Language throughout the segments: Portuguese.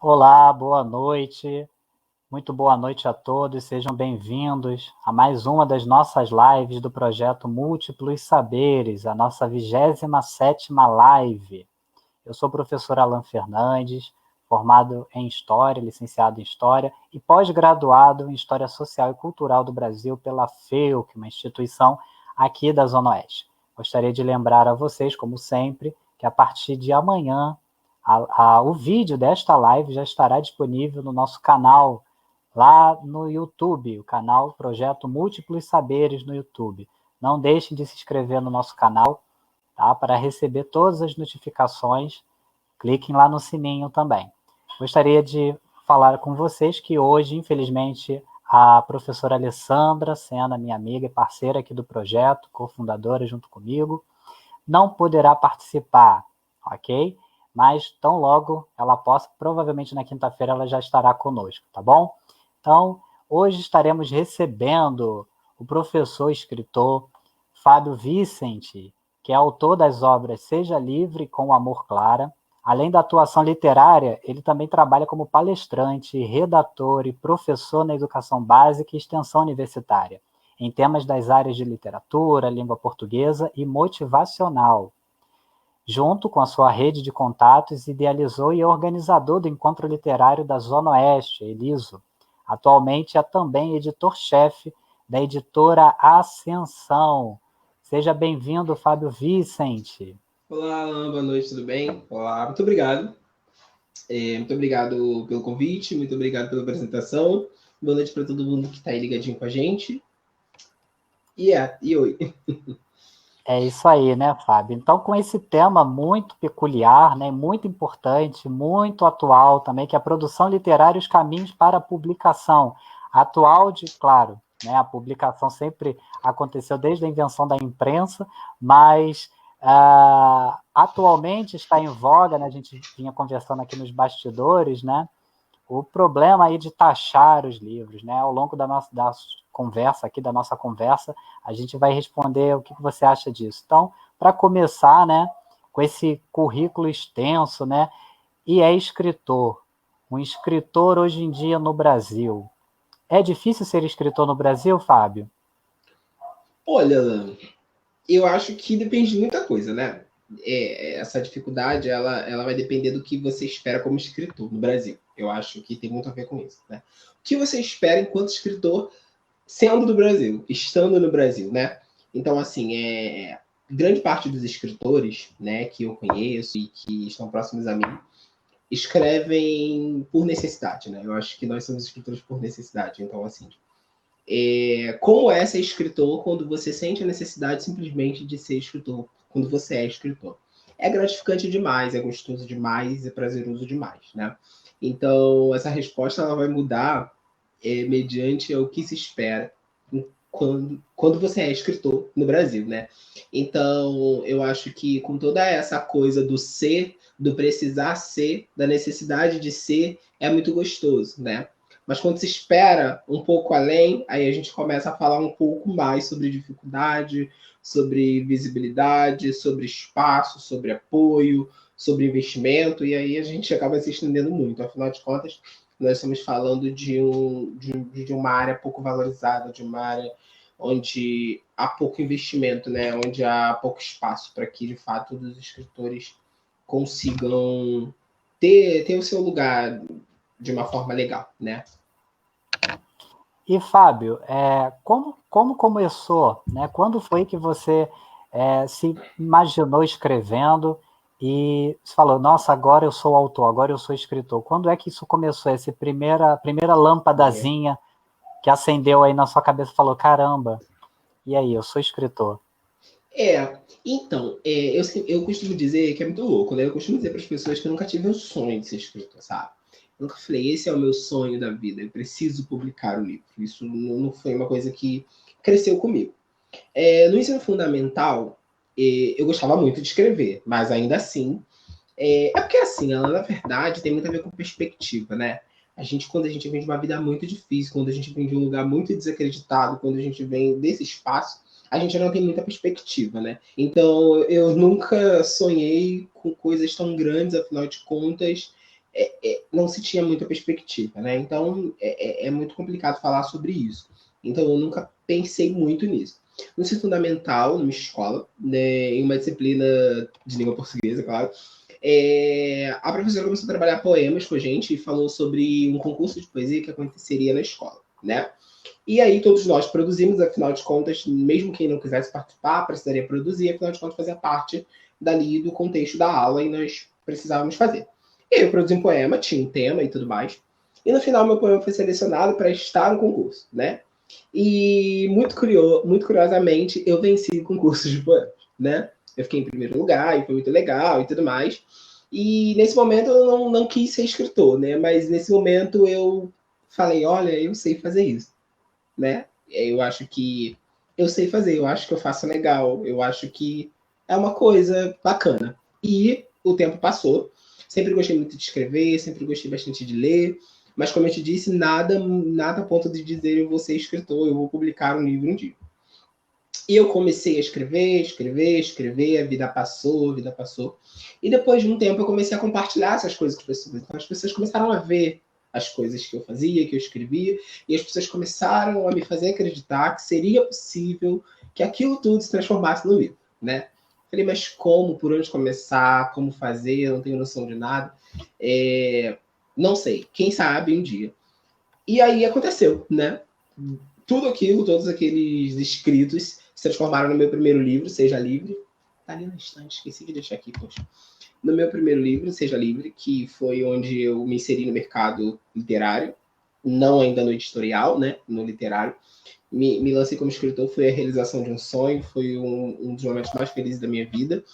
Olá, boa noite. Muito boa noite a todos. Sejam bem-vindos a mais uma das nossas lives do projeto Múltiplos Saberes, a nossa 27ª live. Eu sou o professor Alan Fernandes, formado em História, licenciado em História e pós-graduado em História Social e Cultural do Brasil pela FEUC, uma instituição aqui da Zona Oeste. Gostaria de lembrar a vocês, como sempre, que a partir de amanhã o vídeo desta live já estará disponível no nosso canal lá no YouTube, o canal Projeto Múltiplos Saberes no YouTube. Não deixem de se inscrever no nosso canal, tá? Para receber todas as notificações. Cliquem lá no sininho também. Gostaria de falar com vocês que hoje, infelizmente, a professora Alessandra Sena, minha amiga e parceira aqui do projeto, cofundadora junto comigo, não poderá participar, ok? Mas tão logo ela possa, provavelmente na quinta-feira ela já estará conosco, tá bom? Então, hoje estaremos recebendo o professor escritor Fábio Vicente, que é autor das obras Seja Livre com Amor Clara. Além da atuação literária, ele também trabalha como palestrante, redator e professor na educação básica e extensão universitária, em temas das áreas de literatura, língua portuguesa e motivacional. Junto com a sua rede de contatos, idealizou e é organizador do Encontro Literário da Zona Oeste, ELISO. Atualmente é também editor-chefe da editora Ascensão. Seja bem-vindo, Fábio Vicente. Olá, Alan, boa noite, tudo bem? Olá, muito obrigado. Muito obrigado pelo convite, muito obrigado pela apresentação. Boa noite para todo mundo que está aí ligadinho com a gente. E oi. É isso aí, né, Fábio? Então, com esse tema muito peculiar, né, muito importante, muito atual também, que é a produção literária e os caminhos para a publicação. Atual claro, né, a publicação sempre aconteceu desde a invenção da imprensa, mas atualmente está em voga, né, a gente vinha conversando aqui nos bastidores, né, o problema aí de taxar os livros, né? Ao longo da nossa conversa, a gente vai responder o que você acha disso. Então, para começar, né, com esse currículo extenso, né, e é escritor. Um escritor hoje em dia no Brasil. É difícil ser escritor no Brasil, Fábio? Olha, Alan, eu acho que depende de muita coisa, né? Essa dificuldade, ela vai depender do que você espera como escritor no Brasil. Eu acho que tem muito a ver com isso, né? O que você espera enquanto escritor sendo do Brasil, estando no Brasil, né? Então, assim, grande parte dos escritores, né, que eu conheço e que estão próximos a mim, escrevem por necessidade, né? Eu acho que nós somos escritores por necessidade. Então, assim, como é ser escritor quando você sente a necessidade simplesmente de ser escritor, quando você é escritor? É gratificante demais, é gostoso demais, é prazeroso demais, né? Então, essa resposta ela vai mudar mediante o que se espera quando você é escritor no Brasil, né? Então, eu acho que com toda essa coisa do ser, do precisar ser, da necessidade de ser, é muito gostoso, né? Mas quando se espera um pouco além, aí a gente começa a falar um pouco mais sobre dificuldade, sobre visibilidade, sobre espaço, sobre apoio, sobre investimento, e aí a gente acaba se estendendo muito. Afinal de contas, nós estamos falando de uma área pouco valorizada, de uma área onde há pouco investimento, né? Onde há pouco espaço para que, de fato, os escritores consigam ter o seu lugar de uma forma legal, né? E, Fábio, como começou, né? Quando foi que você se imaginou escrevendo e falou, nossa, agora eu sou autor, agora eu sou escritor? Quando é que isso começou, essa primeira lâmpadazinha que acendeu aí na sua cabeça e falou, caramba, e aí, eu sou escritor? Então, eu costumo dizer que é muito louco, né? Eu costumo dizer para as pessoas que eu nunca tive um sonho de ser escritor, sabe? Eu nunca falei, esse é o meu sonho da vida, eu preciso publicar o livro. Isso não foi uma coisa que cresceu comigo. No ensino fundamental, eu gostava muito de escrever, mas ainda assim, porque assim, ela na verdade tem muito a ver com perspectiva, né? Quando a gente vem de uma vida muito difícil, quando a gente vem de um lugar muito desacreditado, quando a gente vem desse espaço, a gente não tem muita perspectiva, né? Então, eu nunca sonhei com coisas tão grandes, afinal de contas, não se tinha muita perspectiva, né? Então, é muito complicado falar sobre isso. Então, eu nunca pensei muito nisso. No ensino fundamental, numa escola, né, em uma disciplina de língua portuguesa, claro, a professora começou a trabalhar poemas com a gente e falou sobre um concurso de poesia que aconteceria na escola, né? E aí todos nós produzimos, afinal de contas, mesmo quem não quisesse participar, precisaria produzir, afinal de contas fazia parte dali do contexto da aula e nós precisávamos fazer. E aí eu produzi um poema, tinha um tema e tudo mais. E no final meu poema foi selecionado para estar no concurso, né? E muito curiosamente eu venci o concurso de poemas, né? Eu fiquei em primeiro lugar e foi muito legal e tudo mais. E nesse momento eu não quis ser escritor, né? Mas nesse momento eu falei, olha, eu sei fazer isso, né? Eu acho que eu sei fazer, eu acho que eu faço legal, eu acho que é uma coisa bacana. E o tempo passou. Sempre gostei muito de escrever, sempre gostei bastante de ler, mas como eu te disse, nada a ponto de dizer eu vou ser escritor, eu vou publicar um livro um dia. E eu comecei a escrever, a vida passou, a vida passou. E depois de um tempo eu comecei a compartilhar essas coisas com as pessoas. Então as pessoas começaram a ver as coisas que eu fazia, que eu escrevia, e as pessoas começaram a me fazer acreditar que seria possível que aquilo tudo se transformasse no livro, né? Falei, mas como? Por onde começar? Como fazer? Eu não tenho noção de nada. Não sei. Quem sabe um dia. E aí aconteceu, né? Tudo aquilo, todos aqueles escritos se transformaram no meu primeiro livro, Seja Livre. Tá ali na estante, esqueci de deixar aqui, poxa. No meu primeiro livro, Seja Livre, que foi onde eu me inseri no mercado literário, não ainda no editorial, né? No literário. Me lancei como escritor, foi a realização de um sonho, foi um dos momentos mais felizes da minha vida.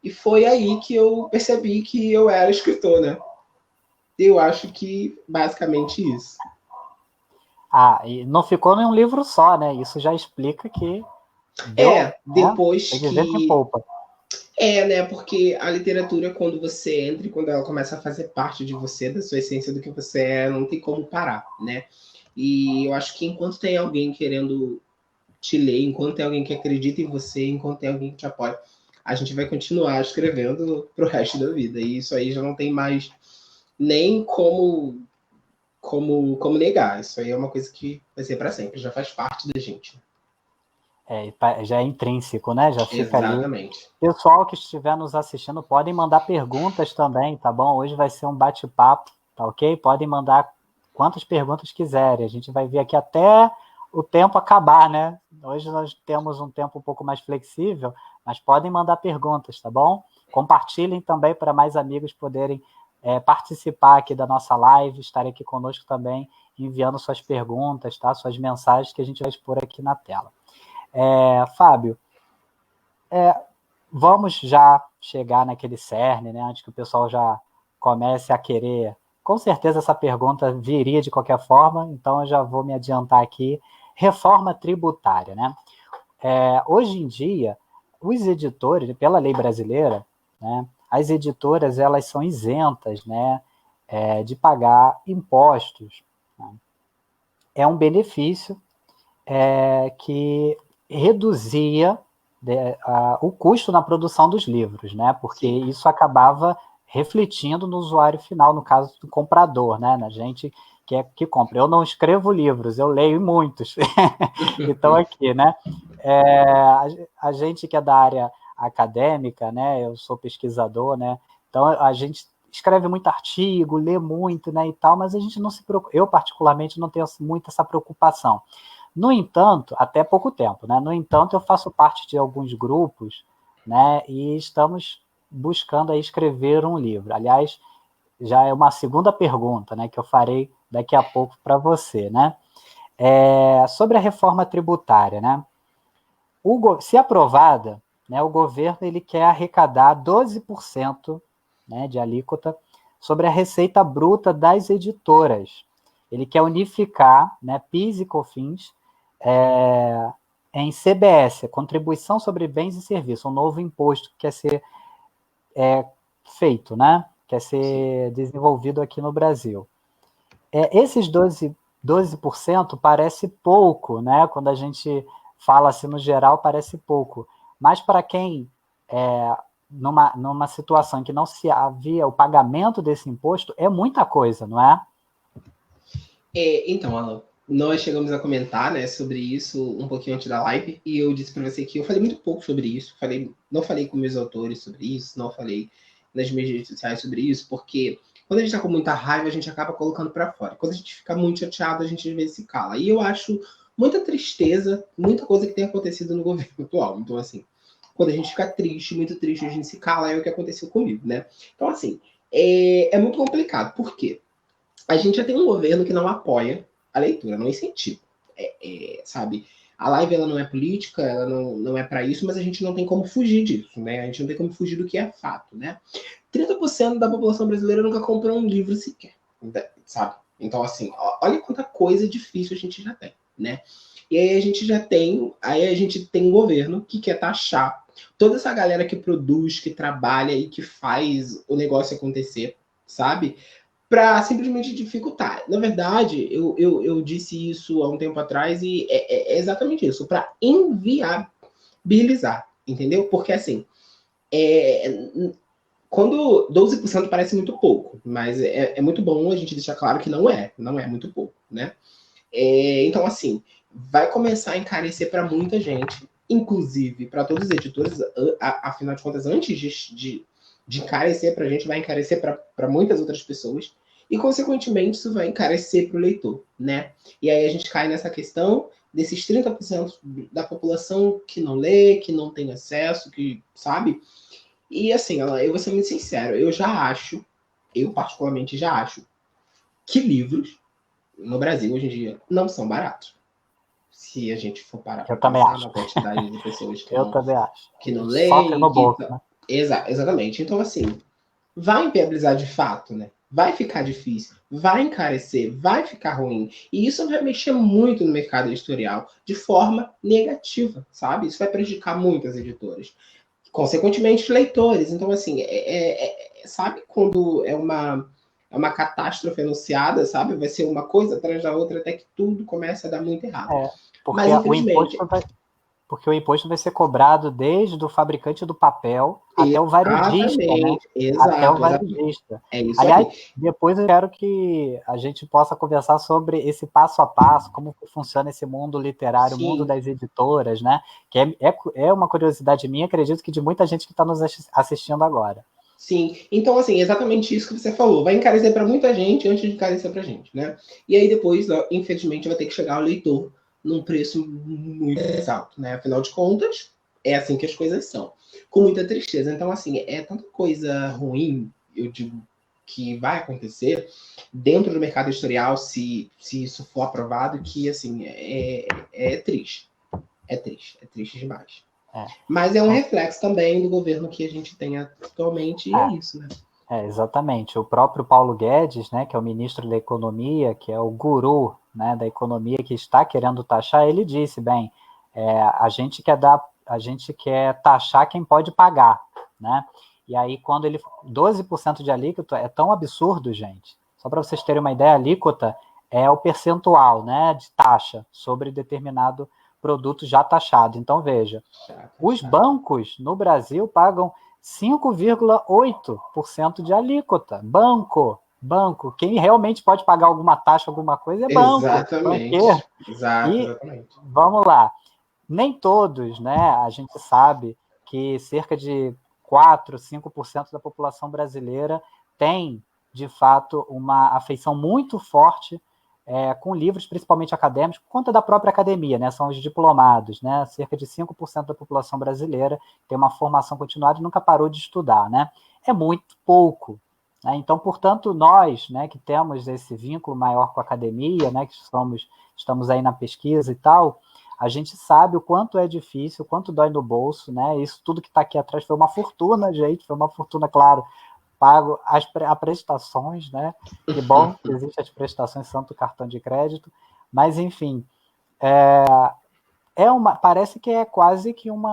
E foi aí que eu percebi que eu era escritor, né? Eu acho que basicamente isso. E não ficou em um livro só, né? Isso já explica que deu, depois né? Que poupa. Né? Porque a literatura, quando você entra e quando ela começa a fazer parte de você, da sua essência, do que você é, não tem como parar, né? E eu acho que enquanto tem alguém querendo te ler, enquanto tem alguém que acredita em você, enquanto tem alguém que te apoia, a gente vai continuar escrevendo pro resto da vida. E isso aí já não tem mais nem como negar. Isso aí é uma coisa que vai ser para sempre, já faz parte da gente. Já é intrínseco, né? Já fica Exatamente. Ali. Pessoal que estiver nos assistindo, podem mandar perguntas também, tá bom? Hoje vai ser um bate-papo, tá ok? Podem mandar quantas perguntas quiserem. A gente vai ver aqui até o tempo acabar, né? Hoje nós temos um tempo um pouco mais flexível, mas podem mandar perguntas, tá bom? Compartilhem também para mais amigos poderem participar aqui da nossa live, estarem aqui conosco também, enviando suas perguntas, tá? Suas mensagens que a gente vai expor aqui na tela. Fábio, vamos já chegar naquele cerne, né? Antes que o pessoal já comece a querer. Com certeza essa pergunta viria de qualquer forma, então eu já vou me adiantar aqui. Reforma tributária, né? Hoje em dia, os editores, pela lei brasileira, né, as editoras elas são isentas, né, de pagar impostos. Né? É um benefício que reduzia o custo na produção dos livros, né? Porque Sim. Isso acabava refletindo no usuário final, no caso do comprador, né? Na gente que compra. Eu não escrevo livros, eu leio muitos. Então, aqui, né? A gente que é da área acadêmica, né? Eu sou pesquisador, né? Então, a gente escreve muito artigo, lê muito, né? E tal, mas a gente não se preocupa. Eu, particularmente, não tenho muito essa preocupação. No entanto, até pouco tempo, né? No entanto, eu faço parte de alguns grupos, né? E estamos buscando aí escrever um livro. Aliás, já é uma segunda pergunta, né? Que eu farei daqui a pouco para você, né? Sobre a reforma tributária, né? Se aprovada, né? O governo ele quer arrecadar 12%, né? De alíquota sobre a receita bruta das editoras. Ele quer unificar, né? PIS e COFINS em CBS, Contribuição sobre Bens e Serviços, um novo imposto que quer ser feito, né? Quer ser desenvolvido aqui no Brasil. Esses 12% parece pouco, né? Quando a gente fala assim no geral, parece pouco. Mas para quem numa situação em que não se havia o pagamento desse imposto, é muita coisa, não é? Então, Alan, nós chegamos a comentar, né, sobre isso um pouquinho antes da live, e eu disse para você que eu falei muito pouco sobre isso, não falei com meus autores sobre isso, não falei nas minhas redes sociais sobre isso, porque quando a gente está com muita raiva, a gente acaba colocando para fora. Quando a gente fica muito chateado, a gente às vezes se cala. E eu acho muita tristeza, muita coisa que tem acontecido no governo atual. Então, assim, quando a gente fica triste, muito triste, a gente se cala, é o que aconteceu comigo, né? Então, assim, é muito complicado. Por quê? A gente já tem um governo que não apoia a leitura, não incentiva. Sabe? A live ela não é política, ela não é para isso, mas a gente não tem como fugir disso, né? A gente não tem como fugir do que é fato, né? 30% da população brasileira nunca comprou um livro sequer, sabe? Então, assim, olha quanta coisa difícil a gente já tem, né? E aí a gente tem um governo que quer taxar toda essa galera que produz, que trabalha e que faz o negócio acontecer, sabe? Para simplesmente dificultar. Na verdade, eu disse isso há um tempo atrás e é exatamente isso, para inviabilizar, entendeu? Porque assim, quando 12% parece muito pouco, mas é muito bom a gente deixar claro que não é muito pouco, né? Então, assim, vai começar a encarecer para muita gente, inclusive para todos os editores, afinal de contas, antes de encarecer para a gente, vai encarecer para muitas outras pessoas, e, consequentemente, isso vai encarecer para o leitor, né? E aí a gente cai nessa questão desses 30% da população que não lê, que não tem acesso, que, sabe? E, assim, eu vou ser muito sincero, eu particularmente já acho, que livros no Brasil, hoje em dia, não são baratos. Se a gente for parar Eu para também pensar acho. na quantidade de pessoas Eu também acho. que não Sofre leem, no bolso, né? Exatamente. Então, assim, vai inviabilizar de fato, né? Vai ficar difícil, vai encarecer, vai ficar ruim. E isso vai mexer muito no mercado editorial de forma negativa, sabe? Isso vai prejudicar muitas editoras. Consequentemente, leitores. Então, assim, sabe quando é uma catástrofe anunciada, sabe? Vai ser uma coisa atrás da outra até que tudo começa a dar muito errado. Porque Mas, o infelizmente, imposto vai ser cobrado desde o fabricante do papel até o varejista, né? exatamente, Até o exatamente. varejista. É isso Aliás, aí. depois eu quero que a gente possa conversar sobre esse passo a passo, como funciona esse mundo literário, o mundo Sim, das editoras, né? Que é uma curiosidade minha, acredito que de muita gente que está nos assistindo agora. sim. Então, assim, exatamente isso que você falou. Vai encarecer para muita gente antes de encarecer para a gente, né? E aí depois, infelizmente, vai ter que chegar ao leitor num preço muito alto, né? Afinal de contas, é assim que as coisas são. Com muita tristeza. Então, assim, é tanta coisa ruim, eu digo, que vai acontecer dentro do mercado editorial se isso for aprovado, que, assim, é triste. É triste demais. É. Mas é um reflexo também do governo que a gente tem atualmente, e é isso, né? Exatamente. O próprio Paulo Guedes, né, que é o ministro da Economia, que é o guru, né, da economia que está querendo taxar, ele disse, bem, a gente quer taxar quem pode pagar, né? E aí, quando 12% de alíquota é tão absurdo, gente. Só para vocês terem uma ideia, a alíquota é o percentual, né, de taxa sobre determinado produto já taxado. Então, veja, os bancos no Brasil pagam 5,8% de alíquota. Banco. Quem realmente pode pagar alguma taxa, alguma coisa é banco, banqueiro. Exatamente. Exatamente. Vamos lá. Nem todos, né? A gente sabe que cerca de 4, 5% da população brasileira tem, de fato, uma afeição muito forte com livros, principalmente acadêmicos, por conta da própria academia, né? São os diplomados, né? Cerca de 5% da população brasileira tem uma formação continuada e nunca parou de estudar, né? É muito pouco. Né? Então, portanto, nós, né, que temos esse vínculo maior com a academia, né, que estamos aí na pesquisa e tal, a gente sabe o quanto é difícil, o quanto dói no bolso, né? Isso tudo que está aqui atrás foi uma fortuna, gente, foi uma fortuna, claro, pago as prestações, né? Que bom que existem as prestações, santo cartão de crédito, mas enfim, parece que é quase que um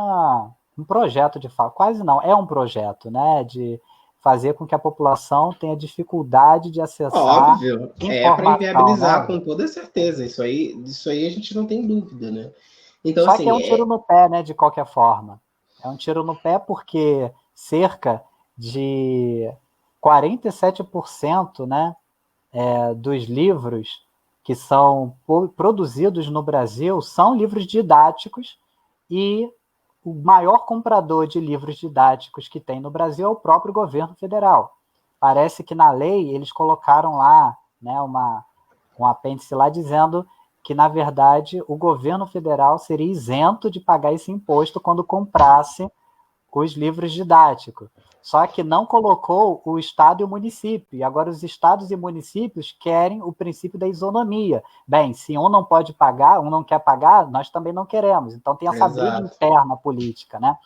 projeto de fato, quase não, é um projeto, né? De fazer com que a população tenha dificuldade de acessar Óbvio, é para informação, inviabilizar né? com toda certeza. Isso aí a gente não tem dúvida, né? Então, Só que é assim, um tiro no pé, né? De qualquer forma. É um tiro no pé porque cerca de 47%, né, dos livros que são produzidos no Brasil são livros didáticos, e o maior comprador de livros didáticos que tem no Brasil é o próprio governo federal. Parece que na lei eles colocaram lá, né, um apêndice lá dizendo que, na verdade, o governo federal seria isento de pagar esse imposto quando comprasse os livros didáticos. Só que não colocou o Estado e o município. E agora os estados e municípios querem o princípio da isonomia. Bem, se um não pode pagar, um não quer pagar, nós também não queremos. Então tem essa briga interna política, né?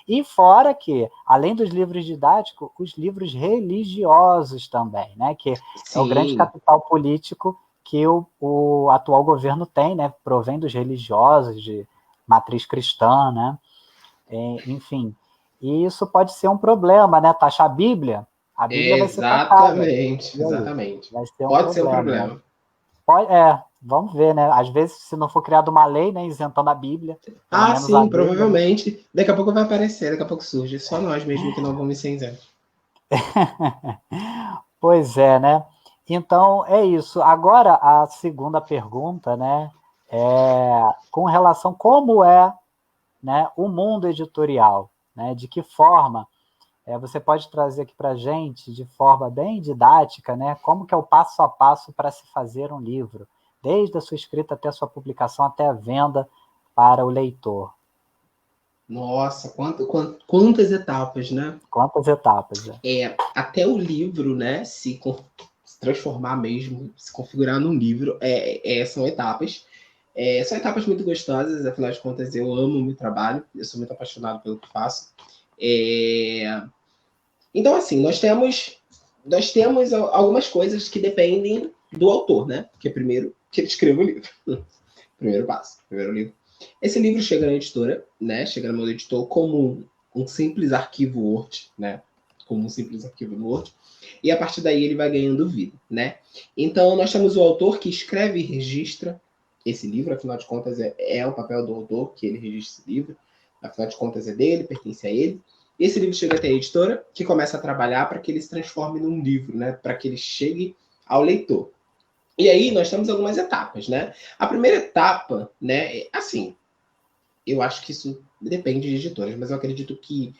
E fora que, além dos livros didáticos, os livros religiosos também, né? Que é o grande capital político que o atual governo tem, né? Provém dos religiosos de matriz cristã, né? Enfim. E isso pode ser um problema, né? Taxar a Bíblia vai ser taxada. Exatamente. Vai ser pode ser um problema. problema. Vamos ver, né? Às vezes, se não for criada uma lei, né, isentando a Bíblia. Sim, provavelmente. Daqui a pouco vai aparecer, daqui a pouco surge. Só nós mesmo que não vamos ser isentos. Pois é, né? Então, é isso. Agora, a segunda pergunta, né? Com relação a como é, né, o mundo editorial, né? De que forma você pode trazer aqui para a gente, de forma bem didática, né, como que é o passo a passo para se fazer um livro, desde a sua escrita até a sua publicação, até a venda para o leitor. Nossa, quantas etapas, né? Quantas etapas? Até o livro, né, se transformar mesmo, se configurar num livro, são etapas. São etapas muito gostosas, afinal de contas, eu amo o meu trabalho, eu sou muito apaixonado pelo que faço. Então, assim, nós temos algumas coisas que dependem do autor, né? Porque primeiro que ele escreva o livro. Primeiro passo, primeiro livro. Esse livro chega na editora, né? Chega na mão do editor como um simples arquivo Word, né? Como um simples arquivo Word. E a partir daí ele vai ganhando vida, né? Então, nós temos o autor que escreve e registra esse livro, afinal de contas, é o papel do autor que ele registra esse livro. Afinal de contas, é dele, pertence a ele. Esse livro chega até a editora, que começa a trabalhar para que ele se transforme num livro, né? Para que ele chegue ao leitor. E aí nós temos algumas etapas, né? A primeira etapa, né? Assim, eu acho que isso depende de editoras, mas eu acredito que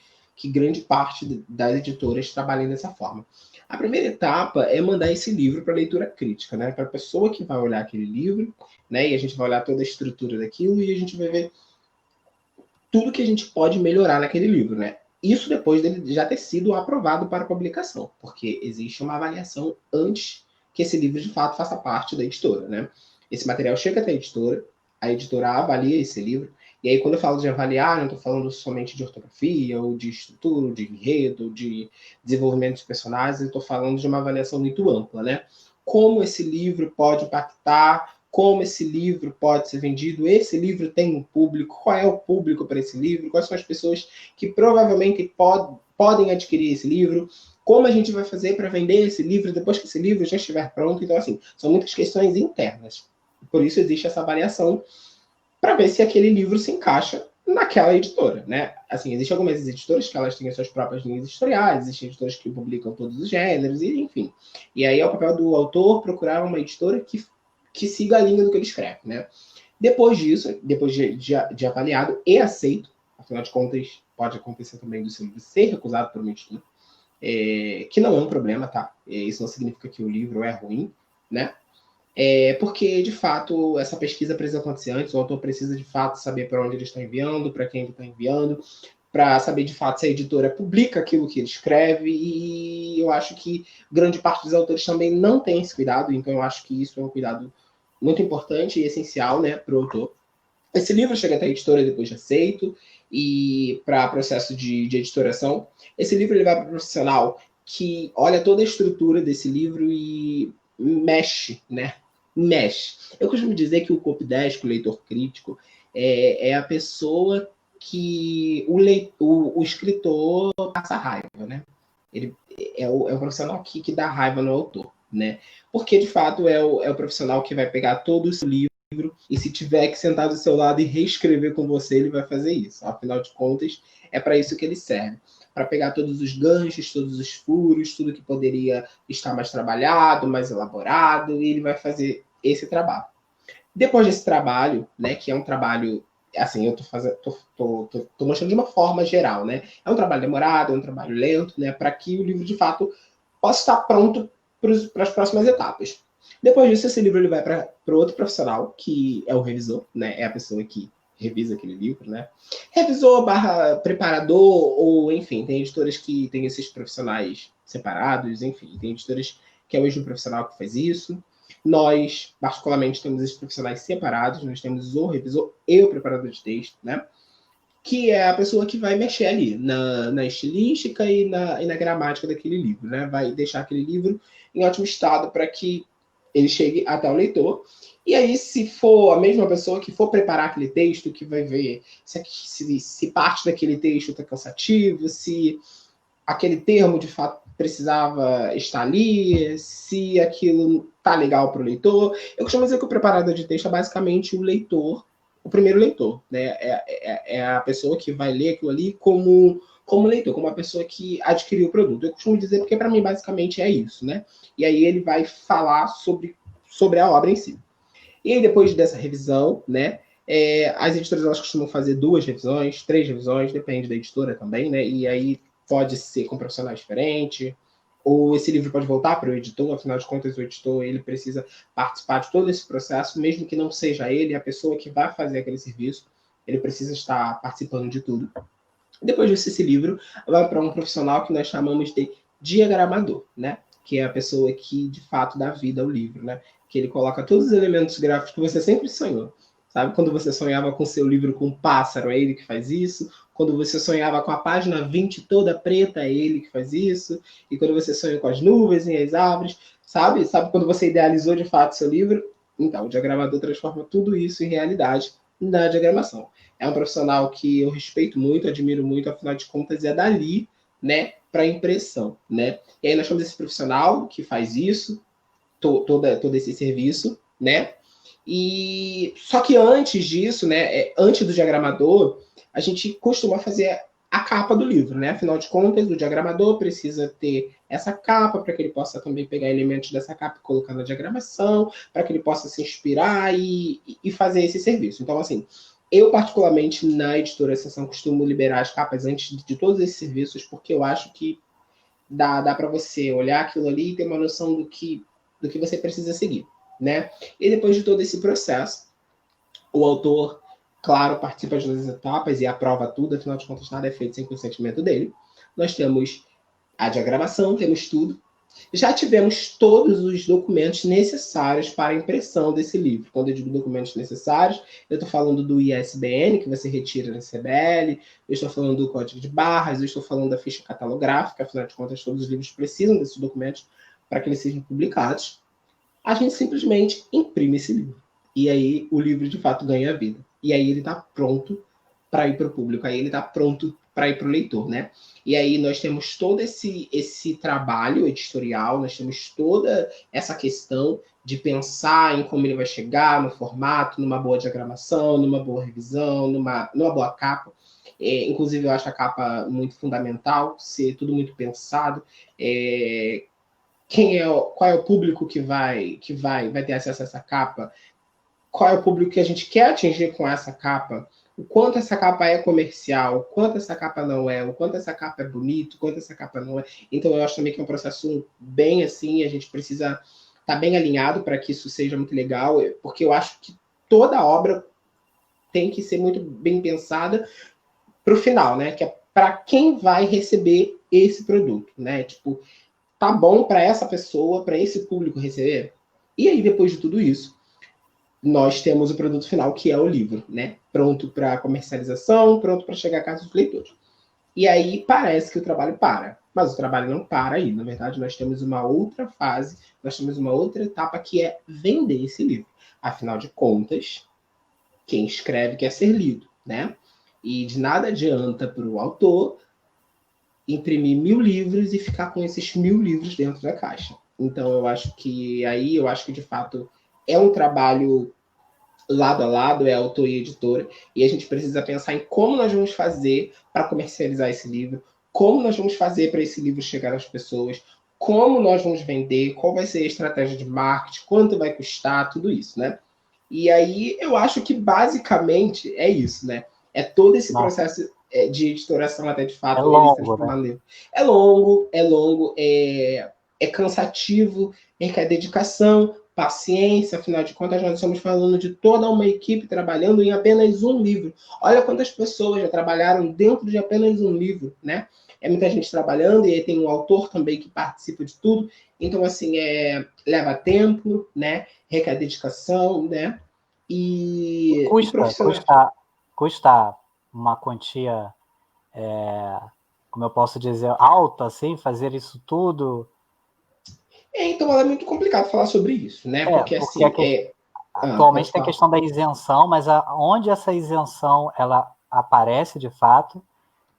grande parte das editoras trabalhem dessa forma. A primeira etapa é mandar esse livro para leitura crítica, né? Para a pessoa que vai olhar aquele livro, né? E a gente vai olhar toda a estrutura daquilo e a gente vai ver tudo que a gente pode melhorar naquele livro, né? Isso depois dele já ter sido aprovado para publicação, porque existe uma avaliação antes que esse livro de fato faça parte da editora, né? Esse material chega até a editora avalia esse livro, e aí quando eu falo de avaliar, não estou falando somente de ortografia, ou de estrutura, ou de enredo, ou de desenvolvimento de personagens, eu estou falando de uma avaliação muito ampla, né? Como esse livro pode impactar, como esse livro pode ser vendido, esse livro tem um público, qual é o público para esse livro, quais são as pessoas que provavelmente podem adquirir esse livro, como a gente vai fazer para vender esse livro depois que esse livro já estiver pronto. Então, assim, são muitas questões internas. Por isso existe essa avaliação para ver se aquele livro se encaixa naquela editora, né? Assim, existem algumas editoras que elas têm as suas próprias linhas editoriais, existem editoras que publicam todos os gêneros, e enfim. E aí é o papel do autor procurar uma editora que siga a linha do que ele escreve, né? Depois disso, depois de avaliado e aceito, afinal de contas, pode acontecer também do seu livro ser recusado por uma editora, que não é um problema, tá? Isso não significa que o livro é ruim, né? Porque, de fato, essa pesquisa precisa acontecer antes, o autor precisa, de fato, saber para onde ele está enviando, para quem ele está enviando, para saber, de fato, se a editora publica aquilo que ele escreve, e eu acho que grande parte dos autores também não tem esse cuidado, então eu acho que isso é um cuidado muito importante e essencial, né, para o autor. Esse livro chega até a editora depois de aceito, e para processo de editoração, esse livro ele vai para o profissional que olha toda a estrutura desse livro e mexe, né? Mexe. Eu costumo dizer que o copydesk, o leitor crítico, é a pessoa que o escritor passa raiva, né? Ele é o profissional que dá raiva no autor, né? Porque, de fato, é o profissional que vai pegar todo o seu livro e se tiver que sentar do seu lado e reescrever com você, ele vai fazer isso. Afinal de contas, É para isso que ele serve. Para pegar todos os ganchos, todos os furos, tudo que poderia estar mais trabalhado, mais elaborado, e ele vai fazer esse trabalho. Depois desse trabalho, né, que é um trabalho, assim, eu tô mostrando de uma forma geral, né? É um trabalho demorado, é um trabalho lento, né, para que o livro, de fato, possa estar pronto para as próximas etapas. Depois disso, esse livro ele vai para outro profissional, que é o revisor, né? É a pessoa que revisa aquele livro, né? Revisor barra preparador, ou enfim, tem editoras que têm esses profissionais separados, enfim, tem editoras que é o mesmo profissional que faz isso. Nós, particularmente, temos esses profissionais separados, nós temos o revisor e o preparador de texto, né? Que é a pessoa que vai mexer ali na estilística e na gramática daquele livro, né? Vai deixar aquele livro em ótimo estado para que ele chegue até o leitor. E aí, se for a mesma pessoa que for preparar aquele texto, que vai ver se parte daquele texto está cansativo, se aquele termo de fato precisava estar ali, se aquilo tá legal para o leitor. Eu costumo dizer que o preparador de texto é basicamente o leitor, o primeiro leitor, né? É a pessoa que vai ler aquilo ali como leitor, como uma pessoa que adquiriu o produto. Eu costumo dizer porque para mim basicamente é isso, né? E aí ele vai falar sobre a obra em si. E aí depois dessa revisão, né? As editoras elas costumam fazer 2 revisões, 3 revisões, depende da editora também, né? E aí pode ser com profissionais diferentes, ou esse livro pode voltar para o editor, afinal de contas o editor ele precisa participar de todo esse processo, mesmo que não seja ele a pessoa que vai fazer aquele serviço, ele precisa estar participando de tudo. Depois disso, esse livro vai para um profissional que nós chamamos de diagramador, né? Que é a pessoa que, de fato, dá vida ao livro, né? Que ele coloca todos os elementos gráficos que você sempre sonhou. Sabe? Quando você sonhava com seu livro com um pássaro, é ele que faz isso. Quando você sonhava com a página 20 toda preta, é ele que faz isso. E quando você sonha com as nuvens e as árvores, sabe? Sabe quando você idealizou, de fato, seu livro? Então, o diagramador transforma tudo isso em realidade na diagramação. É um profissional que eu respeito muito, admiro muito, afinal de contas, é dali, né, para impressão, né? E aí nós temos esse profissional que faz isso, todo esse serviço, né? E só que antes disso, né, antes do diagramador, a gente costuma fazer a capa do livro, né? Afinal de contas, o diagramador precisa ter essa capa para que ele possa também pegar elementos dessa capa e colocar na diagramação, para que ele possa se inspirar e fazer esse serviço. Então, assim, eu particularmente na editora Seção costumo liberar as capas antes de todos esses serviços, porque eu acho que dá para você olhar aquilo ali e ter uma noção do que você precisa seguir, né? E depois de todo esse processo, o autor, claro, participa de todas as etapas e aprova tudo, afinal de contas, nada é feito sem consentimento dele. Nós temos a diagramação, temos tudo. Já tivemos todos os documentos necessários para a impressão desse livro. Quando eu digo documentos necessários, eu estou falando do ISBN, que você retira na CBL, eu estou falando do código de barras, eu estou falando da ficha catalográfica, afinal de contas, todos os livros precisam desses documentos para que eles sejam publicados. A gente simplesmente imprime esse livro. E aí o livro, de fato, ganha vida. E aí ele está pronto para ir para o público, aí ele está pronto para ir para o leitor, né? E aí nós temos todo esse trabalho editorial, nós temos toda essa questão de pensar em como ele vai chegar, no formato, numa boa diagramação, numa boa revisão, numa boa capa. Inclusive, eu acho a capa muito fundamental, ser tudo muito pensado. Qual é o público que vai ter acesso a essa capa? Qual é o público que a gente quer atingir com essa capa? O quanto essa capa é comercial, o quanto essa capa não é, o quanto essa capa é bonito, o quanto essa capa não é. Então, eu acho também que é um processo bem assim, a gente precisa estar bem alinhado para que isso seja muito legal, porque eu acho que toda obra tem que ser muito bem pensada para o final, né? Que é para quem vai receber esse produto, né? Tipo, tá bom para essa pessoa, para esse público receber? E aí, depois de tudo isso, nós temos o produto final, que é o livro, né? Pronto para comercialização, pronto para chegar à casa dos leitores. E aí parece que o trabalho para, mas o trabalho não para aí. Na verdade, nós temos uma outra fase, nós temos uma outra etapa que é vender esse livro. Afinal de contas, quem escreve quer ser lido, né? E de nada adianta para o autor imprimir 1000 livros e ficar com esses 1000 livros dentro da caixa. Então, eu acho que de fato, é um trabalho lado a lado, é autor e editora, e a gente precisa pensar em como nós vamos fazer para comercializar esse livro, como nós vamos fazer para esse livro chegar às pessoas, como nós vamos vender, qual vai ser a estratégia de marketing, quanto vai custar, tudo isso, né? E aí eu acho que basicamente é isso, né? É todo esse Nossa, processo de editoração até de é fato ele se longo, transformar né? no livro. É longo, é cansativo, requer dedicação, paciência, afinal de contas nós estamos falando de toda uma equipe trabalhando em apenas um livro. Olha quantas pessoas já trabalharam dentro de apenas um livro, né? É muita gente trabalhando e aí tem um autor também que participa de tudo. Então, assim, leva tempo, né? Requer dedicação, né? E Custa, profissional. custa uma quantia, como eu posso dizer, alta, assim, fazer isso tudo. Então, ela é muito complicado falar sobre isso, né? Porque, Porque assim, pode atualmente tem a falar. questão da isenção, mas onde essa isenção ela aparece de fato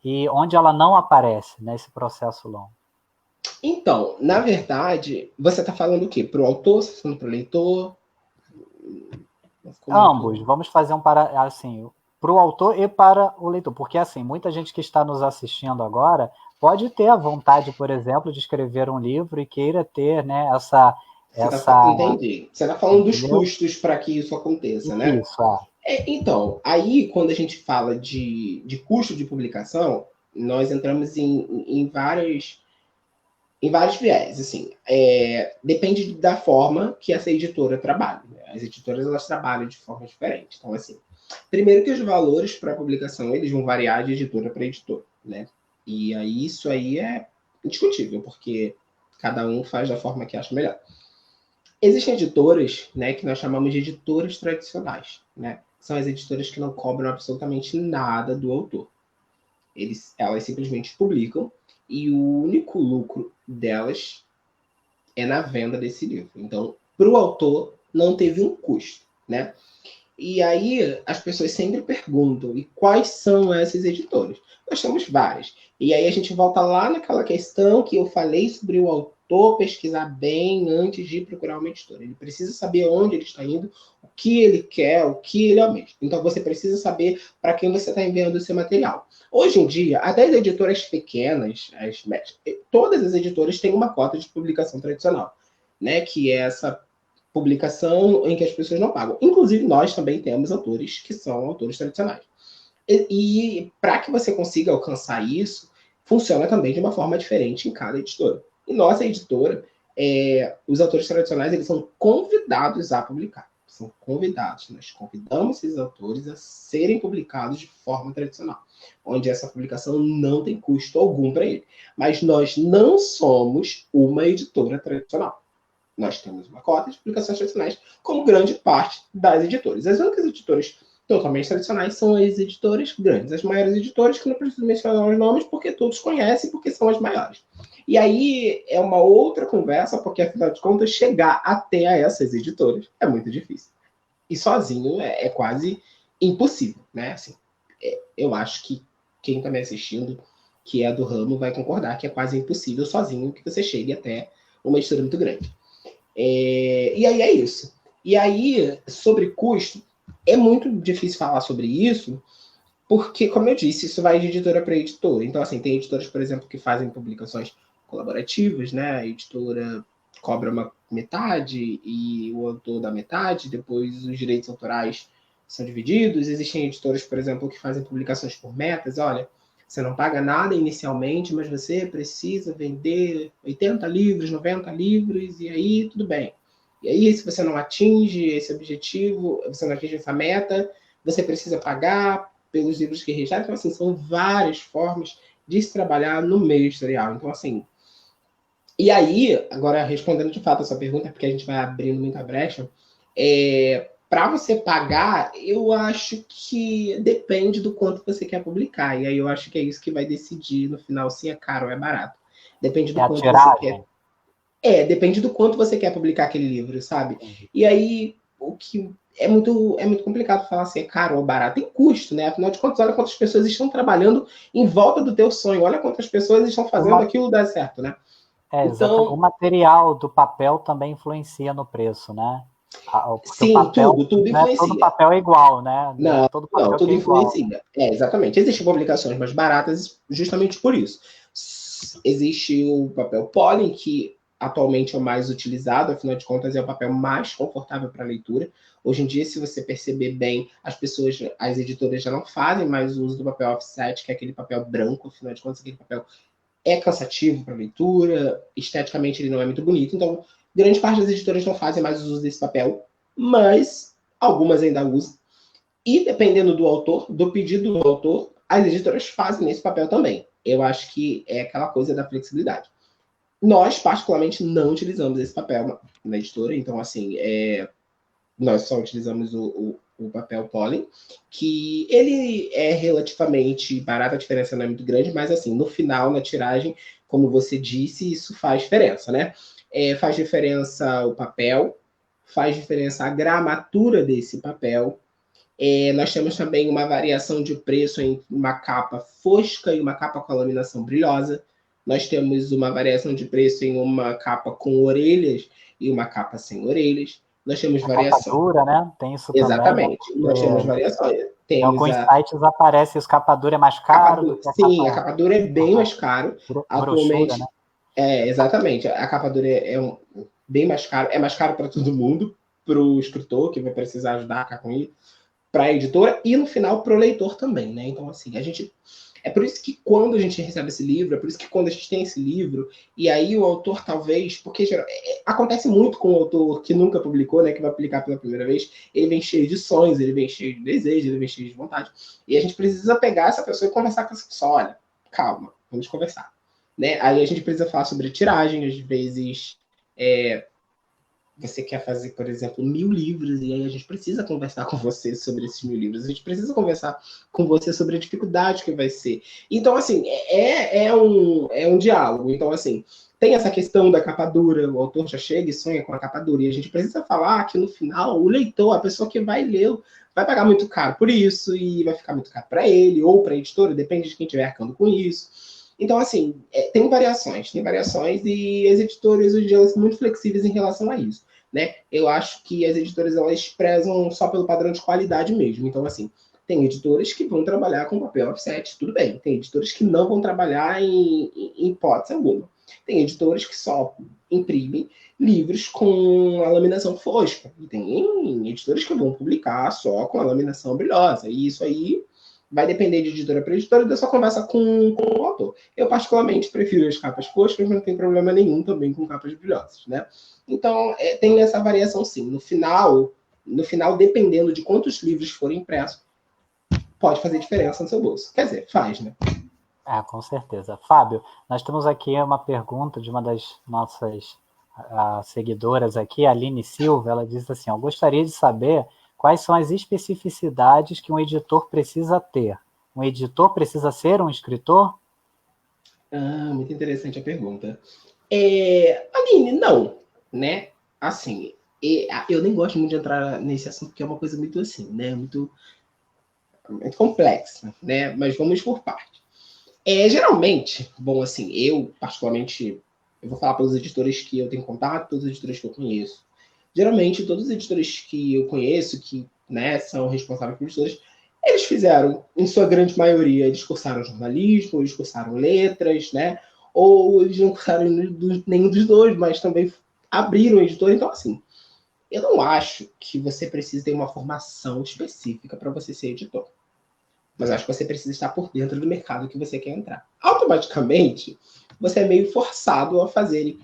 e onde ela não aparece nesse processo longo? Então, na verdade, você está falando o quê? Para o autor, você está falando para o leitor? Não ficou Ambos, muito. vamos fazer assim, para o autor e para o leitor, porque assim, muita gente que está nos assistindo agora pode ter a vontade, por exemplo, de escrever um livro e queira ter, né, Entendi. Você está falando dos entendeu? custos para que isso aconteça, né? Isso, é. Então, aí quando a gente fala de custo de publicação, nós entramos em vários viés. Assim, depende da forma que essa editora trabalha. Né? As editoras elas trabalham de forma diferente. Então, assim, primeiro que os valores para a publicação eles vão variar de editora para editora, né? E aí isso aí é indiscutível, porque cada um faz da forma que acha melhor. Existem editoras, né, que nós chamamos de editoras tradicionais, né? São as editoras que não cobram absolutamente nada do autor. Elas simplesmente publicam e o único lucro delas é na venda desse livro. Então, para o autor, não teve um custo, né? E aí as pessoas sempre perguntam: e quais são essas editoras? Nós temos várias. E aí a gente volta lá naquela questão que eu falei sobre o autor pesquisar bem antes de procurar uma editora. Ele precisa saber onde ele está indo, o que ele quer, o que ele almeja. Então você precisa saber para quem você está enviando o seu material. Hoje em dia, até as editoras pequenas, todas as editoras têm uma cota de publicação tradicional, né? Que é essa publicação em que as pessoas não pagam. Inclusive, nós também temos autores que são autores tradicionais. E para que você consiga alcançar isso, funciona também de uma forma diferente em cada editora. Em nossa editora, os autores tradicionais eles são convidados a publicar. São convidados. Nós convidamos esses autores a serem publicados de forma tradicional, onde essa publicação não tem custo algum para ele. Mas nós não somos uma editora tradicional. Nós temos uma cota de publicações tradicionais, como grande parte das editoras. As únicas editoras totalmente tradicionais são as editoras grandes, as maiores editoras, que não preciso mencionar os nomes, porque todos conhecem, porque são as maiores. E aí é uma outra conversa, porque afinal de contas, chegar até a essas editoras é muito difícil. E sozinho é quase impossível, né? Assim, eu acho que quem está me assistindo, que é do ramo, vai concordar que é quase impossível sozinho que você chegue até uma editora muito grande. E aí é isso. E aí, sobre custo, é muito difícil falar sobre isso, porque, como eu disse, isso vai de editora para editora. Então, assim, tem editoras, por exemplo, que fazem publicações colaborativas, né? A editora cobra uma metade e o autor dá metade, depois os direitos autorais são divididos. Existem editoras, por exemplo, que fazem publicações por metas. Olha, você não paga nada inicialmente, mas você precisa vender 80 livros, 90 livros, e aí tudo bem. E aí, se você não atinge esse objetivo, você não atinge essa meta, você precisa pagar pelos livros que registraram. Então, assim, são várias formas de se trabalhar no meio editorial. Então, assim, e aí, agora respondendo de fato a sua pergunta, porque a gente vai abrindo muita brecha, para você pagar, eu acho que depende do quanto você quer publicar. E aí eu acho que é isso que vai decidir no final se é caro ou é barato. Depende É do a quanto você quer. tiragem. Depende do quanto você quer publicar aquele livro, sabe? E aí, o que é muito complicado falar se é caro ou barato. Tem custo, né? Afinal de contas, olha quantas pessoas estão trabalhando em volta do teu sonho. Olha quantas pessoas estão fazendo Uma, aquilo dar certo, né? exatamente. O Então, material do papel também influencia no preço, né? Porque Sim, o papel, tudo não é todo influencia. papel é igual, né? Não é Não, todo não, papel que tudo é igual. influencia. Exatamente. Existem publicações mais baratas justamente por isso. Existe o papel pólen, que atualmente é o mais utilizado, afinal de contas é o papel mais confortável para leitura. Hoje em dia, se você perceber bem, as editoras já não fazem mais uso do papel offset, que é aquele papel branco, afinal de contas, aquele papel é cansativo para leitura, esteticamente ele não é muito bonito, então grande parte das editoras não fazem mais uso desse papel, mas algumas ainda usam. E dependendo do autor, do pedido do autor, as editoras fazem esse papel também. Eu acho que é aquela coisa da flexibilidade. Nós, particularmente, não utilizamos esse papel na editora, então, assim, nós só utilizamos o papel pólen, que ele é relativamente barato, a diferença não é muito grande, mas, assim, no final, na tiragem, como você disse, isso faz diferença, né? Faz diferença o papel, faz diferença a gramatura desse papel. Nós temos também uma variação de preço em uma capa fosca e uma capa com a laminação brilhosa. Nós temos uma variação de preço em uma capa com orelhas e uma capa sem orelhas. Nós temos A capa variação. dura, né? Tem isso também, né? Exatamente. Porque Nós temos variações. em Temos alguns a sites aparece os capa dura é mais capa caro do dura. que a Sim, a capa capa dura é bem mais caro. brochura, né? Atualmente, exatamente. A capa dura bem mais caro. É mais caro para todo mundo, para o escritor, que vai precisar ajudar a ficar com isso, para a editora e no final para o leitor também, né? Então, assim, é por isso que quando a gente recebe esse livro, é por isso que quando a gente tem esse livro, e aí o autor talvez, porque acontece muito com o autor que nunca publicou, né, que vai publicar pela primeira vez, ele vem cheio de sonhos, ele vem cheio de desejo, ele vem cheio de vontade, e a gente precisa pegar essa pessoa e conversar com essa pessoa, olha, calma, vamos conversar, né? Aí a gente precisa falar sobre tiragem, às vezes você quer fazer, por exemplo, 1000 livros, e aí a gente precisa conversar com você sobre esses 1000 livros, a gente precisa conversar com você sobre a dificuldade que vai ser. Então, assim, é um diálogo. Então, assim, tem essa questão da capa dura, o autor já chega e sonha com a capa dura, e a gente precisa falar que no final, o leitor, a pessoa que vai ler, vai pagar muito caro por isso, e vai ficar muito caro para ele, ou para a editora, depende de quem estiver arcando com isso. Então, assim, tem variações, e as editoras hoje em dia elas são muito flexíveis em relação a isso, né? Eu acho que as editoras elas prezam só pelo padrão de qualidade mesmo. Então, assim, tem editoras que vão trabalhar com papel offset, tudo bem. Tem editoras que não vão trabalhar em hipótese alguma. Tem editoras que só imprimem livros com a laminação fosca. E tem editoras que vão publicar só com a laminação brilhosa. E isso aí vai depender de editora para editora e da sua conversa com o autor. Eu, particularmente, prefiro as capas foscas, mas não tem problema nenhum também com capas brilhosas, né? Então, tem essa variação, sim. No final, dependendo de quantos livros forem impressos, pode fazer diferença no seu bolso. Quer dizer, faz, né? Com certeza. Fábio, nós temos aqui uma pergunta de uma das nossas seguidoras aqui, a Aline Silva. Ela diz assim, eu gostaria de saber quais são as especificidades que um editor precisa ter. Um editor precisa ser um escritor? Muito interessante a pergunta. Aline, não, né? Assim, eu nem gosto muito de entrar nesse assunto, porque é uma coisa muito assim, né? Muito complexa, né? Mas vamos por parte. Geralmente, bom, assim, eu, particularmente, eu vou falar pelos editores que eu tenho contato, pelos editores que eu conheço. Geralmente, todos os editores que eu conheço, que, né, são responsáveis por editores, eles fizeram, em sua grande maioria, eles cursaram jornalismo, eles cursaram letras, né? Ou eles não cursaram nenhum dos dois, mas também abriram o editor. Então, assim, eu não acho que você precise ter uma formação específica para você ser editor. Mas acho que você precisa estar por dentro do mercado que você quer entrar. Automaticamente, você é meio forçado a fazer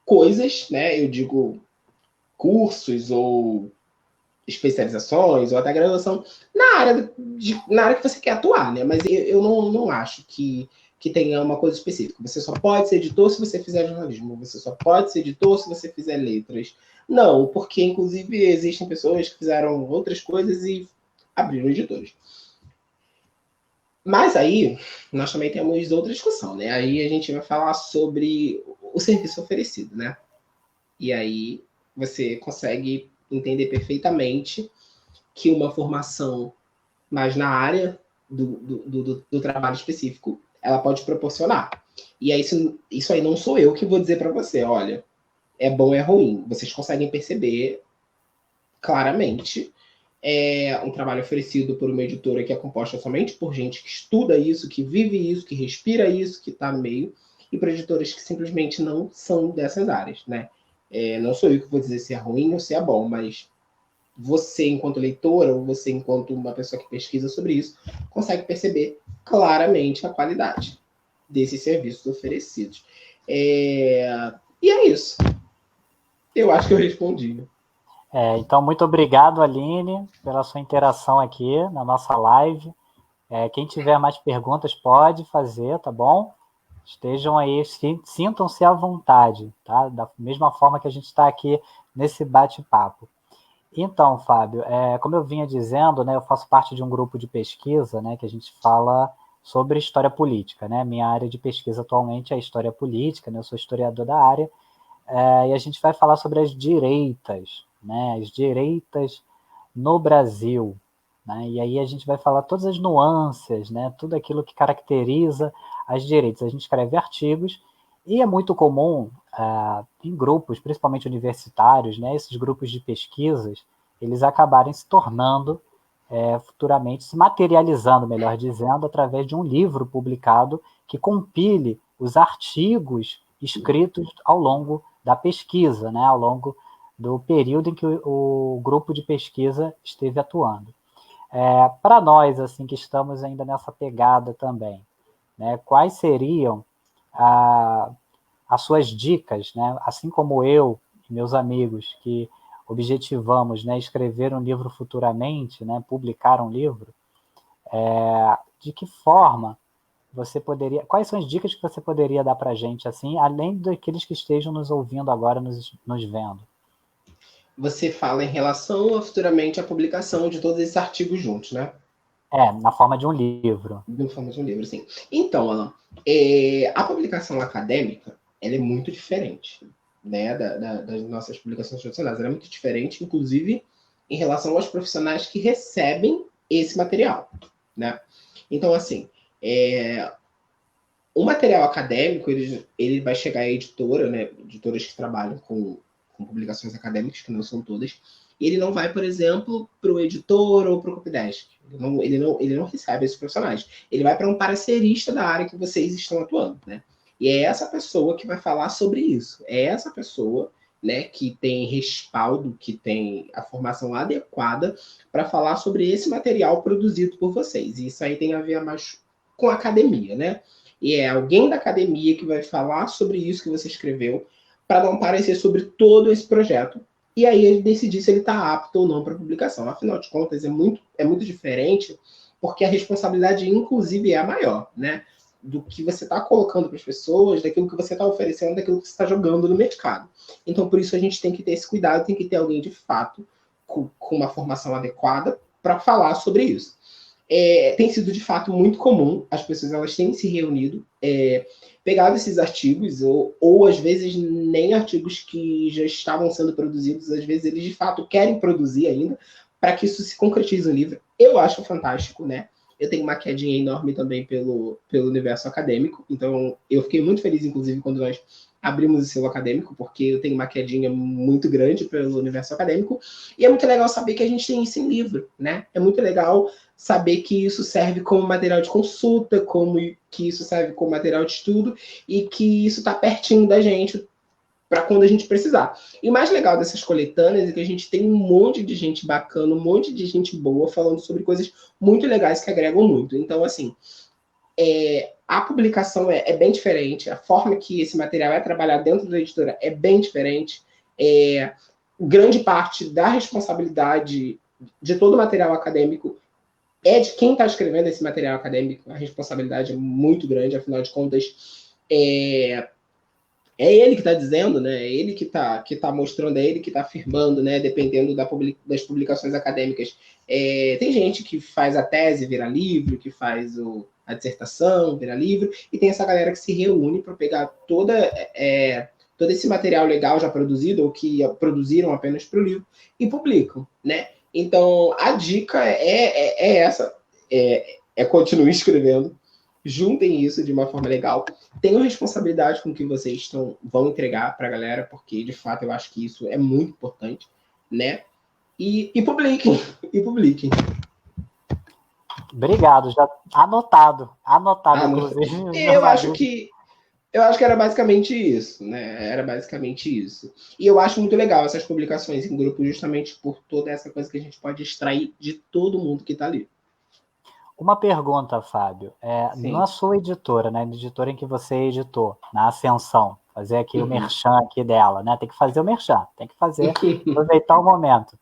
coisas, né? Eu digo cursos ou especializações ou até graduação na área que você quer atuar, né? Mas eu não acho que tenha uma coisa específica. Você só pode ser editor se você fizer jornalismo. Você só pode ser editor se você fizer letras. Não, porque inclusive existem pessoas que fizeram outras coisas e abriram editores. Mas aí, nós também temos outra discussão, né? Aí a gente vai falar sobre o serviço oferecido, né? E aí você consegue entender perfeitamente que uma formação mais na área do trabalho específico, ela pode proporcionar. E aí, isso aí não sou eu que vou dizer para você, olha, é bom ou é ruim. Vocês conseguem perceber claramente, é um trabalho oferecido por uma editora que é composta somente por gente que estuda isso, que vive isso, que respira isso, que está no meio, e por editoras que simplesmente não são dessas áreas, né? Não sou eu que vou dizer se é ruim ou se é bom, mas você, enquanto leitora, ou você, enquanto uma pessoa que pesquisa sobre isso, consegue perceber claramente a qualidade desses serviços oferecidos. E é isso. Eu acho que eu respondi, né? Então, muito obrigado, Aline, pela sua interação aqui na nossa live. Quem tiver mais perguntas pode fazer, tá bom? Estejam aí, sintam-se à vontade, tá? Da mesma forma que a gente está aqui nesse bate-papo. Então, Fábio, como eu vinha dizendo, né, eu faço parte de um grupo de pesquisa, né, que a gente fala sobre história política, né? Minha área de pesquisa atualmente é história política, né? Eu sou historiador da área, e a gente vai falar sobre as direitas, né? As direitas no Brasil, né? E aí a gente vai falar todas as nuances, né? Tudo aquilo que caracteriza as direitas. A gente escreve artigos e é muito comum em grupos, principalmente universitários, né? Esses grupos de pesquisas, eles acabarem se tornando futuramente, se materializando, melhor dizendo, através de um livro publicado que compile os artigos escritos ao longo da pesquisa, né? Ao longo do período em que o grupo de pesquisa esteve atuando. Para nós, assim, que estamos ainda nessa pegada também, né, quais seriam as suas dicas, né, assim como eu e meus amigos que objetivamos, né, escrever um livro futuramente, né, publicar um livro, de que forma você poderia, quais são as dicas que você poderia dar para a gente, assim, além daqueles que estejam nos ouvindo agora, nos vendo? Você fala em relação a futuramente a publicação de todos esses artigos juntos, né? Na forma de um livro. Na forma de um livro, sim. Então, Alan, a publicação acadêmica, ela é muito diferente, né, das nossas publicações tradicionais. Ela é muito diferente, inclusive, em relação aos profissionais que recebem esse material, né? Então, assim, o material acadêmico, ele vai chegar à editora, né, editoras que trabalham com publicações acadêmicas, que não são todas, e ele não vai, por exemplo, para o editor ou para o copydesk. Ele não recebe esses profissionais. Ele vai para um parcerista da área que vocês estão atuando, né? E é essa pessoa que vai falar sobre isso. É essa pessoa, né, que tem respaldo, que tem a formação adequada para falar sobre esse material produzido por vocês. E isso aí tem a ver mais com a academia, né? E é alguém da academia que vai falar sobre isso que você escreveu, para não parecer sobre todo esse projeto. E aí ele decidir se ele está apto ou não para publicação. Afinal de contas, é muito diferente, porque a responsabilidade, inclusive, é a maior, né? Do que você está colocando para as pessoas, daquilo que você está oferecendo, daquilo que você está jogando no mercado. Então, por isso, a gente tem que ter esse cuidado, tem que ter alguém de fato com uma formação adequada para falar sobre isso. Tem sido de fato muito comum, as pessoas elas têm se reunido, pegado esses artigos, ou às vezes nem artigos que já estavam sendo produzidos, às vezes eles de fato querem produzir ainda, para que isso se concretize no livro. Eu acho fantástico, né? Eu tenho uma quedinha enorme também pelo universo acadêmico, então eu fiquei muito feliz, inclusive, quando nós abrimos o selo acadêmico, porque eu tenho uma quedinha muito grande pelo universo acadêmico, e é muito legal saber que a gente tem isso em livro, né? É muito legal saber que isso serve como material de consulta, como que isso serve como material de estudo, e que isso está pertinho da gente para quando a gente precisar. E o mais legal dessas coletâneas é que a gente tem um monte de gente bacana, um monte de gente boa falando sobre coisas muito legais que agregam muito. Então, assim, a publicação é bem diferente, a forma que esse material é trabalhado dentro da editora é bem diferente. Grande parte da responsabilidade de todo o material acadêmico é de quem está escrevendo esse material acadêmico. A responsabilidade é muito grande, afinal de contas, é ele que está dizendo, né? É ele que tá mostrando, é ele que está afirmando, né? Dependendo das publicações acadêmicas. Tem gente que faz a tese virar livro, que faz a dissertação virar livro, e tem essa galera que se reúne para pegar todo esse material legal já produzido, ou que produziram apenas para o livro, e publicam, né? Então, a dica é essa. Continue escrevendo, juntem isso de uma forma legal, tenham responsabilidade com o que vocês vão entregar para a galera, porque de fato eu acho que isso é muito importante, né? E publiquem, e publiquem. Obrigado, já anotado, Não. inclusive, Eu meus acho amigos. que era basicamente isso, né? Era basicamente isso. E eu acho muito legal essas publicações em grupo, justamente por toda essa coisa que a gente pode extrair de todo mundo que está ali. Uma pergunta, Fábio. Na Sim. sua editora, né? Na editora em que você editou, na Ascensão, fazer aqui o Uhum. merchan aqui dela, né? Tem que fazer o merchan, tem que fazer, aproveitar o momento.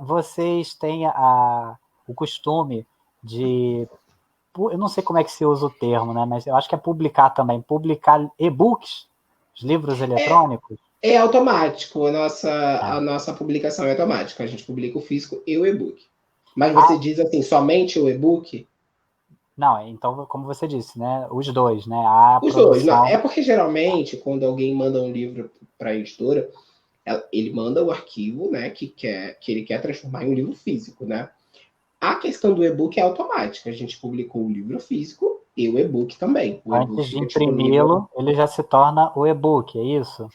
Vocês têm o costume de, eu não sei como é que se usa o termo, né? Mas eu acho que é publicar também, publicar e-books, os livros eletrônicos. É automático, a É. nossa publicação é automática. A gente publica o físico e o e-book. Mas você Ah, diz assim, somente o e-book? não, então, como você disse, né? Os dois, né? A Os dois. Não, é produção. porque geralmente, quando alguém manda um livro para a editora, ele manda o arquivo, né, que ele quer transformar em um livro físico, né? A questão do e-book é automática. A gente publicou o livro físico e o e-book também. O e-book Antes de fica disponível. imprimi-lo, ele já se torna o e-book, é isso?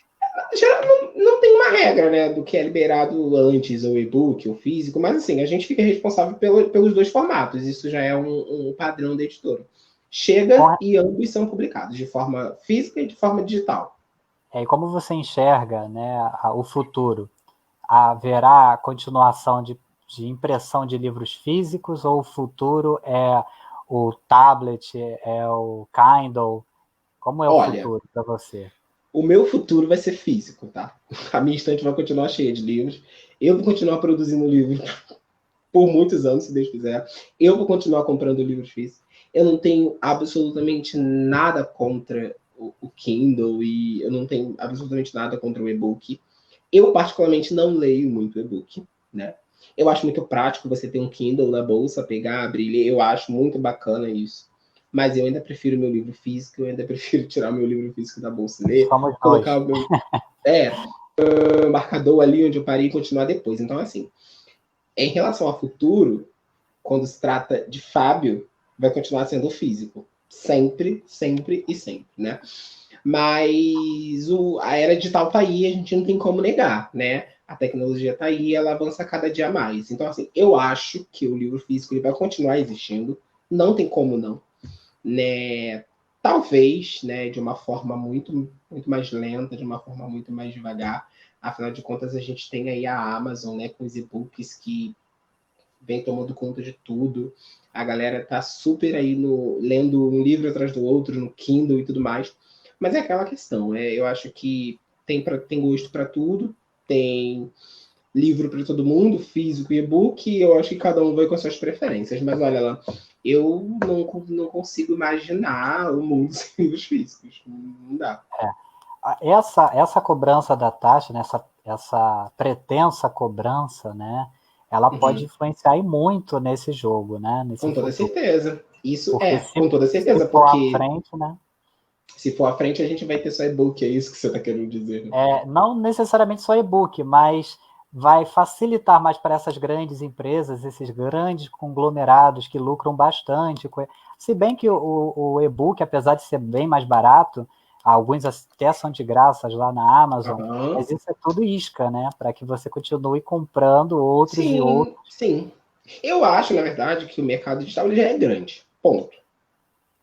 Não tem uma regra, né, do que é liberado antes, o e-book, o físico, mas assim, a gente fica responsável pelos dois formatos. Isso já é um padrão da editora. Chega Com- e ambos são publicados, de forma física e de forma digital. E como você enxerga, né, o futuro? Haverá continuação de impressão de livros físicos ou o futuro é o tablet, é o Kindle? Como é o Olha, futuro para você? o meu futuro vai ser físico, tá? A minha estante vai continuar cheia de livros. Eu vou continuar produzindo livros por muitos anos, se Deus quiser. Eu vou continuar comprando livros físicos. Eu não tenho absolutamente nada contra o Kindle e eu não tenho absolutamente nada contra o e-book. Eu, particularmente, não leio muito e-book, né? Eu acho muito prático você ter um Kindle na bolsa, pegar, abrir, ler. Eu acho muito bacana isso. Mas eu ainda prefiro meu livro físico, eu ainda prefiro tirar meu livro físico da bolsa e ler, Somos colocar dois. o meu marcador ali onde eu parei e continuar depois. Então, assim, em relação ao futuro, quando se trata de Fábio, vai continuar sendo o físico. Sempre, sempre e sempre, né? Mas a era digital tá aí, a gente não tem como negar, né? A tecnologia tá aí, ela avança cada dia mais. Então, assim, eu acho que o livro físico ele vai continuar existindo, não tem como não, né? Talvez, né, de uma forma muito, muito mais lenta, de uma forma muito mais devagar. Afinal de contas, a gente tem aí a Amazon, né, com os e-books que vem tomando conta de tudo. A galera tá super aí lendo um livro atrás do outro, no Kindle e tudo mais. Mas é aquela questão, eu acho que tem gosto para tudo, tem livro para todo mundo, físico e e-book, e eu acho que cada um vai com as suas preferências. Mas olha lá, eu não consigo imaginar o mundo sem livros físicos. Não dá. Essa cobrança da taxa, né, essa pretensa cobrança, né, ela pode Uhum. influenciar e muito nesse jogo, né, nesse Com toda futuro. certeza. Isso Porque com toda se certeza, for à porque frente, né, se for à frente a gente vai ter só e-book, é isso que você está querendo dizer. Né? não necessariamente só e-book, mas vai facilitar mais para essas grandes empresas, esses grandes conglomerados que lucram bastante. Se bem que o e-book, apesar de ser bem mais barato, alguns até são de graça lá na Amazon, Uhum. mas isso é tudo isca, né? Para que você continue comprando outros e Sim, outros. sim. Eu acho, na verdade, que o mercado digital ele já é grande. Ponto.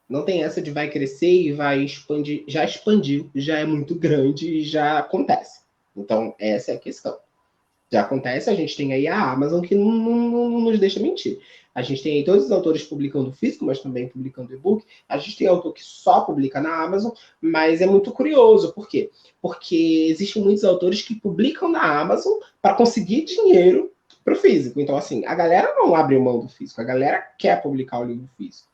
Não tem essa de vai crescer e vai expandir. Já expandiu, já é muito grande e já acontece. Então, essa é a questão. Já acontece, a gente tem aí a Amazon que não nos deixa mentir. A gente tem aí todos os autores publicando físico, mas também publicando e-book. A gente tem autor que só publica na Amazon, mas é muito curioso. Por quê? Porque existem muitos autores que publicam na Amazon para conseguir dinheiro para o físico. Então, assim, a galera não abre mão do físico, a galera quer publicar o livro físico.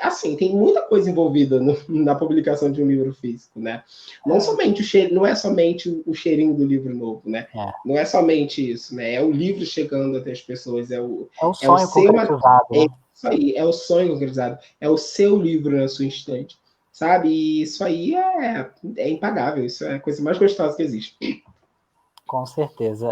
Assim, tem muita coisa envolvida na publicação de um livro físico, né? Não somente não é somente o cheirinho do livro novo, né? É, Não é somente isso, né? É o livro chegando até as pessoas, é o é o sonho seu, concretizado, é né? isso aí, é o sonho organizado, é o seu livro na sua estante, sabe? E isso aí é impagável, isso é a coisa mais gostosa que existe. Com certeza.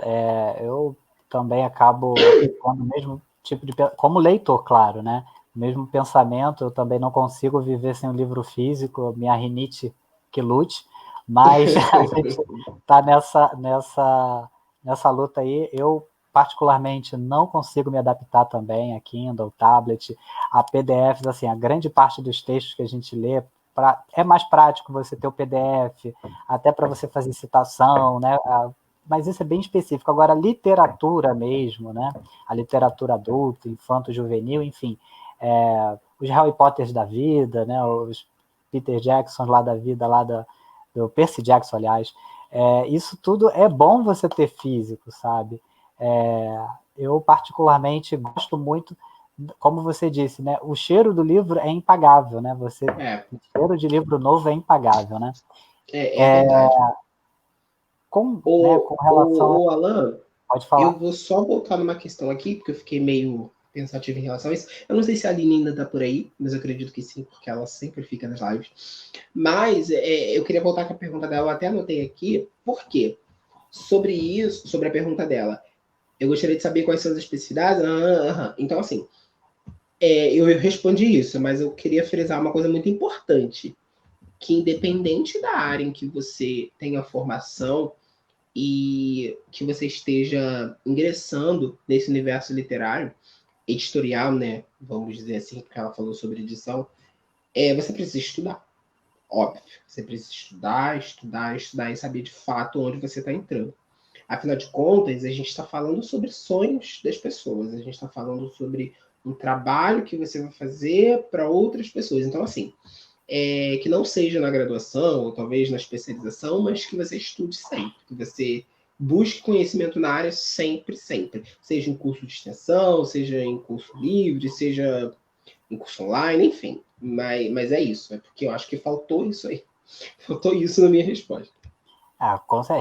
Eu também acabo tendo o mesmo tipo de... Como leitor, claro, né? O mesmo pensamento, eu também não consigo viver sem um livro físico, minha rinite que lute, mas a gente está nessa luta aí, eu particularmente não consigo me adaptar também a Kindle, tablet, a PDFs, assim, a grande parte dos textos que a gente lê, é mais prático você ter o PDF, até para você fazer citação, né? Mas isso é bem específico. Agora, a literatura mesmo, né? A literatura adulta, infanto-juvenil, enfim, os Harry Potters da vida, né? Os Peter Jackson lá da vida, do Percy Jackson, aliás, isso tudo é bom você ter físico, sabe? Eu particularmente gosto muito, como você disse, né? O cheiro do livro é impagável, né? O cheiro de livro novo é impagável, né? É verdade. Com relação o Alan, pode falar. Eu vou só voltar numa questão aqui, porque eu fiquei meio pensativo em relação a isso. Eu não sei se a Aline ainda tá por aí, mas eu acredito que sim, porque ela sempre fica nas lives. Mas eu queria voltar com a pergunta dela, eu até anotei aqui. Por quê? Sobre isso, sobre a pergunta dela, eu gostaria de saber quais são as especificidades. Então, assim, eu respondi isso, mas eu queria frisar uma coisa muito importante, que independente da área em que você tenha formação, e que você esteja ingressando nesse universo literário, editorial, né? Vamos dizer assim, porque ela falou sobre edição, você precisa estudar. Óbvio, você precisa estudar e saber de fato onde você está entrando. Afinal de contas, a gente está falando sobre sonhos das pessoas, a gente está falando sobre um trabalho que você vai fazer para outras pessoas. Então, assim, que não seja na graduação ou talvez na especialização, mas que você estude sempre, que você busque conhecimento na área sempre, sempre. Seja em curso de extensão, seja em curso livre, seja em curso online, enfim. Mas é isso, é porque eu acho que faltou isso aí. Faltou isso na minha resposta.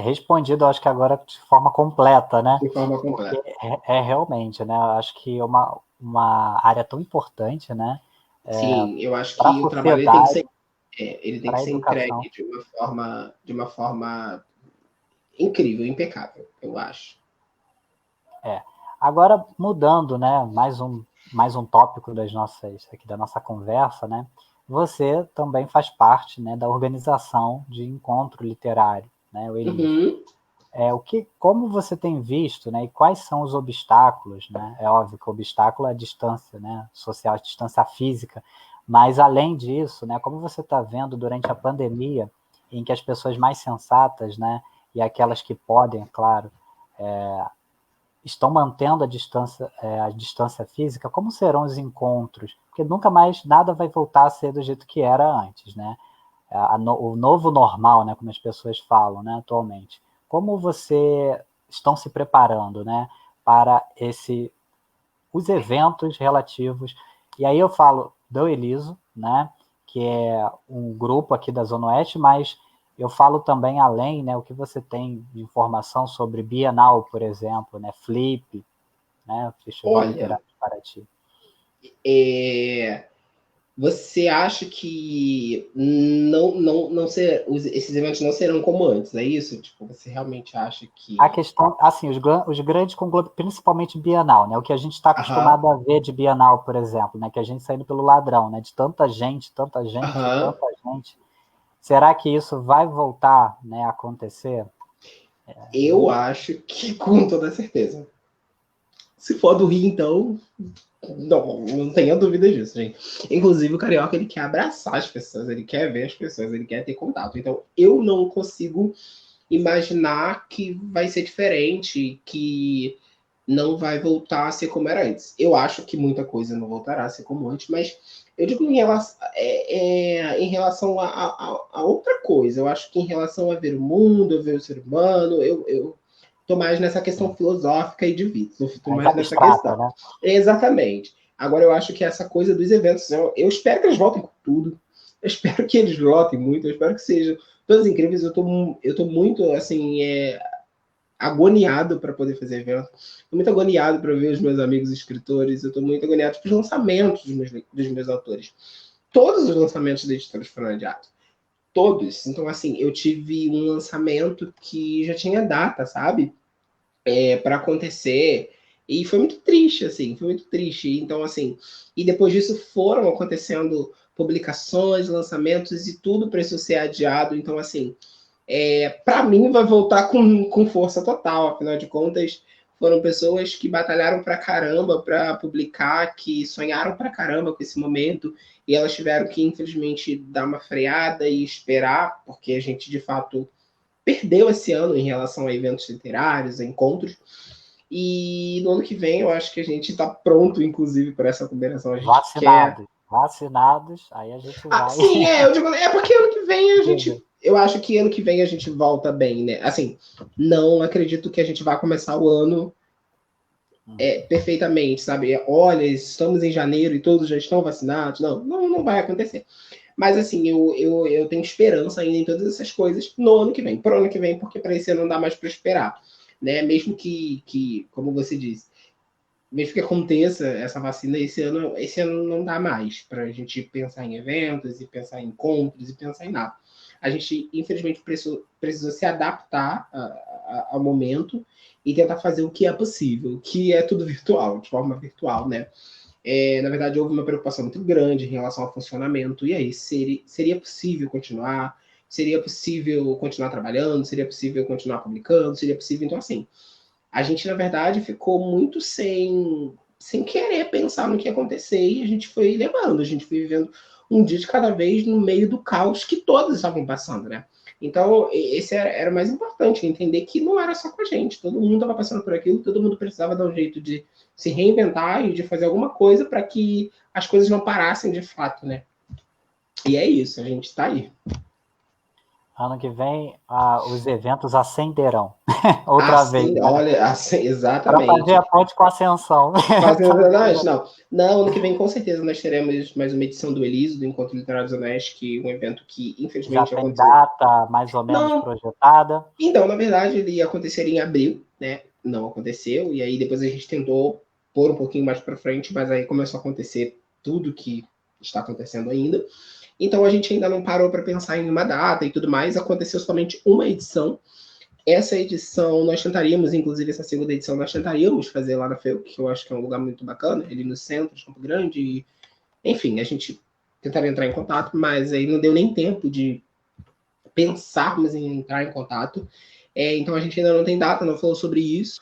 Respondido, acho que agora de forma completa, né? De forma completa. Porque realmente, né? Eu acho que uma área tão importante, né? Sim, eu acho para a que o trabalho sociedade, ele tem para que a ser educação. entregue de uma forma incrível, impecável, eu acho. Agora, mudando, né? Mais um tópico aqui da nossa conversa, né? Você também faz parte, né, da organização de encontro literário, né? O Elis. Uhum. Como você tem visto, né? E quais são os obstáculos, né? É óbvio que o obstáculo é a distância, né? Social, a distância física. Mas além disso, né? Como você está vendo durante a pandemia, em que as pessoas mais sensatas, né? E aquelas que podem, é claro, estão mantendo a distância física, como serão os encontros? Porque nunca mais nada vai voltar a ser do jeito que era antes, né? O novo normal, né, como as pessoas falam, né, atualmente. Como você estão se preparando, né, para os eventos relativos? E aí eu falo do Eliso, né, que é um grupo aqui da Zona Oeste, mas eu falo também além, né, o que você tem de informação sobre Bienal, por exemplo, né, Flip, né, Festival Olha, Literário de Paraty. você acha que esses eventos não serão como antes, é isso? Tipo, você realmente acha A que. questão, assim, os grandes conglomerados, principalmente Bienal, né, o que a gente está Aham, acostumado a ver de Bienal, por exemplo, né, que a gente saindo pelo ladrão, né, de tanta gente, aham. tanta gente. Será que isso vai voltar, né, a acontecer? Eu acho que com toda certeza. Se for do Rio, então, não tenha dúvida disso, gente. Inclusive, o carioca ele quer abraçar as pessoas, ele quer ver as pessoas, ele quer ter contato. Então, eu não consigo imaginar que vai ser diferente, que não vai voltar a ser como era antes. Eu acho que muita coisa não voltará a ser como antes, mas eu digo em relação a outra coisa. Eu acho que em relação a ver o mundo, a ver o ser humano, eu tô mais nessa questão filosófica e de vida. Tô Mais mais nessa abstrata, questão. né? Exatamente. Agora, eu acho que essa coisa dos eventos, eu espero que eles voltem com tudo. Eu espero que eles lotem muito, eu espero que sejam todas incríveis. Eu tô muito, assim, agoniado para poder fazer evento. Estou muito agoniado para ver os meus amigos escritores. Eu estou muito agoniado para os lançamentos dos meus autores. Todos os lançamentos da editora foram adiados. Todos. Então, assim, eu tive um lançamento que já tinha data, sabe? Para acontecer. E foi muito triste, assim, foi muito triste. Então, assim, e depois disso foram acontecendo publicações, lançamentos e tudo para isso ser adiado. Então, assim, Para mim, vai voltar com força total. Afinal de contas, foram pessoas que batalharam pra caramba para publicar, que sonharam pra caramba com esse momento, e elas tiveram que, infelizmente, dar uma freada e esperar, porque a gente, de fato, perdeu esse ano em relação a eventos literários, a encontros. E no ano que vem, eu acho que a gente está pronto, inclusive, para essa combinação. A gente quer. Vacinados, aí a gente vai. Sim, eu digo, porque ano que vem a gente. Eu acho que ano que vem a gente volta bem, né? Assim, não acredito que a gente vá começar o ano perfeitamente, sabe? Olha, estamos em janeiro e todos já estão vacinados. Não vai acontecer. Mas, assim, eu tenho esperança ainda em todas essas coisas no ano que vem. Pro ano que vem, porque para esse ano não dá mais para esperar. Né? Mesmo que, como você disse, mesmo que aconteça essa vacina esse ano não dá mais para a gente pensar em eventos e pensar em encontros e pensar em nada. A gente, infelizmente, precisou se adaptar ao momento e tentar fazer o que é possível, que é tudo virtual, de forma virtual, né? Na verdade, houve uma preocupação muito grande em relação ao funcionamento. E aí, seria possível continuar? Seria possível continuar trabalhando? Seria possível continuar publicando? Seria possível? Então, assim, a gente, na verdade, ficou muito sem querer pensar no que ia acontecer e a gente foi levando, a gente foi vivendo um dia de cada vez no meio do caos que todos estavam passando, né? Então, esse era o mais importante, entender que não era só com a gente, todo mundo estava passando por aquilo, todo mundo precisava dar um jeito de se reinventar e de fazer alguma coisa para que as coisas não parassem de fato, né? E é isso, a gente está aí. Ano que vem, os eventos acenderão. Outra vez. Né? Olha, exatamente. Para fazer a ponte com a Ascensão. Não, ano que vem com certeza nós teremos mais uma edição do Eliso, do Encontro Literário Zonesc, um evento que infelizmente já tem data mais ou menos projetada? Então, na verdade, ele ia acontecer em abril, né? Não aconteceu, e aí depois a gente tentou pôr um pouquinho mais para frente, mas aí começou a acontecer tudo que está acontecendo ainda. Então a gente ainda não parou para pensar em uma data e tudo mais, aconteceu somente uma edição. Essa edição nós tentaríamos, inclusive essa segunda edição, nós tentaríamos fazer lá na FEU, que eu acho que é um lugar muito bacana, ali no centro de Campo Grande. E, enfim, a gente tentaria entrar em contato, mas aí não deu nem tempo de pensarmos em entrar em contato. Então a gente ainda não tem data, não falou sobre isso,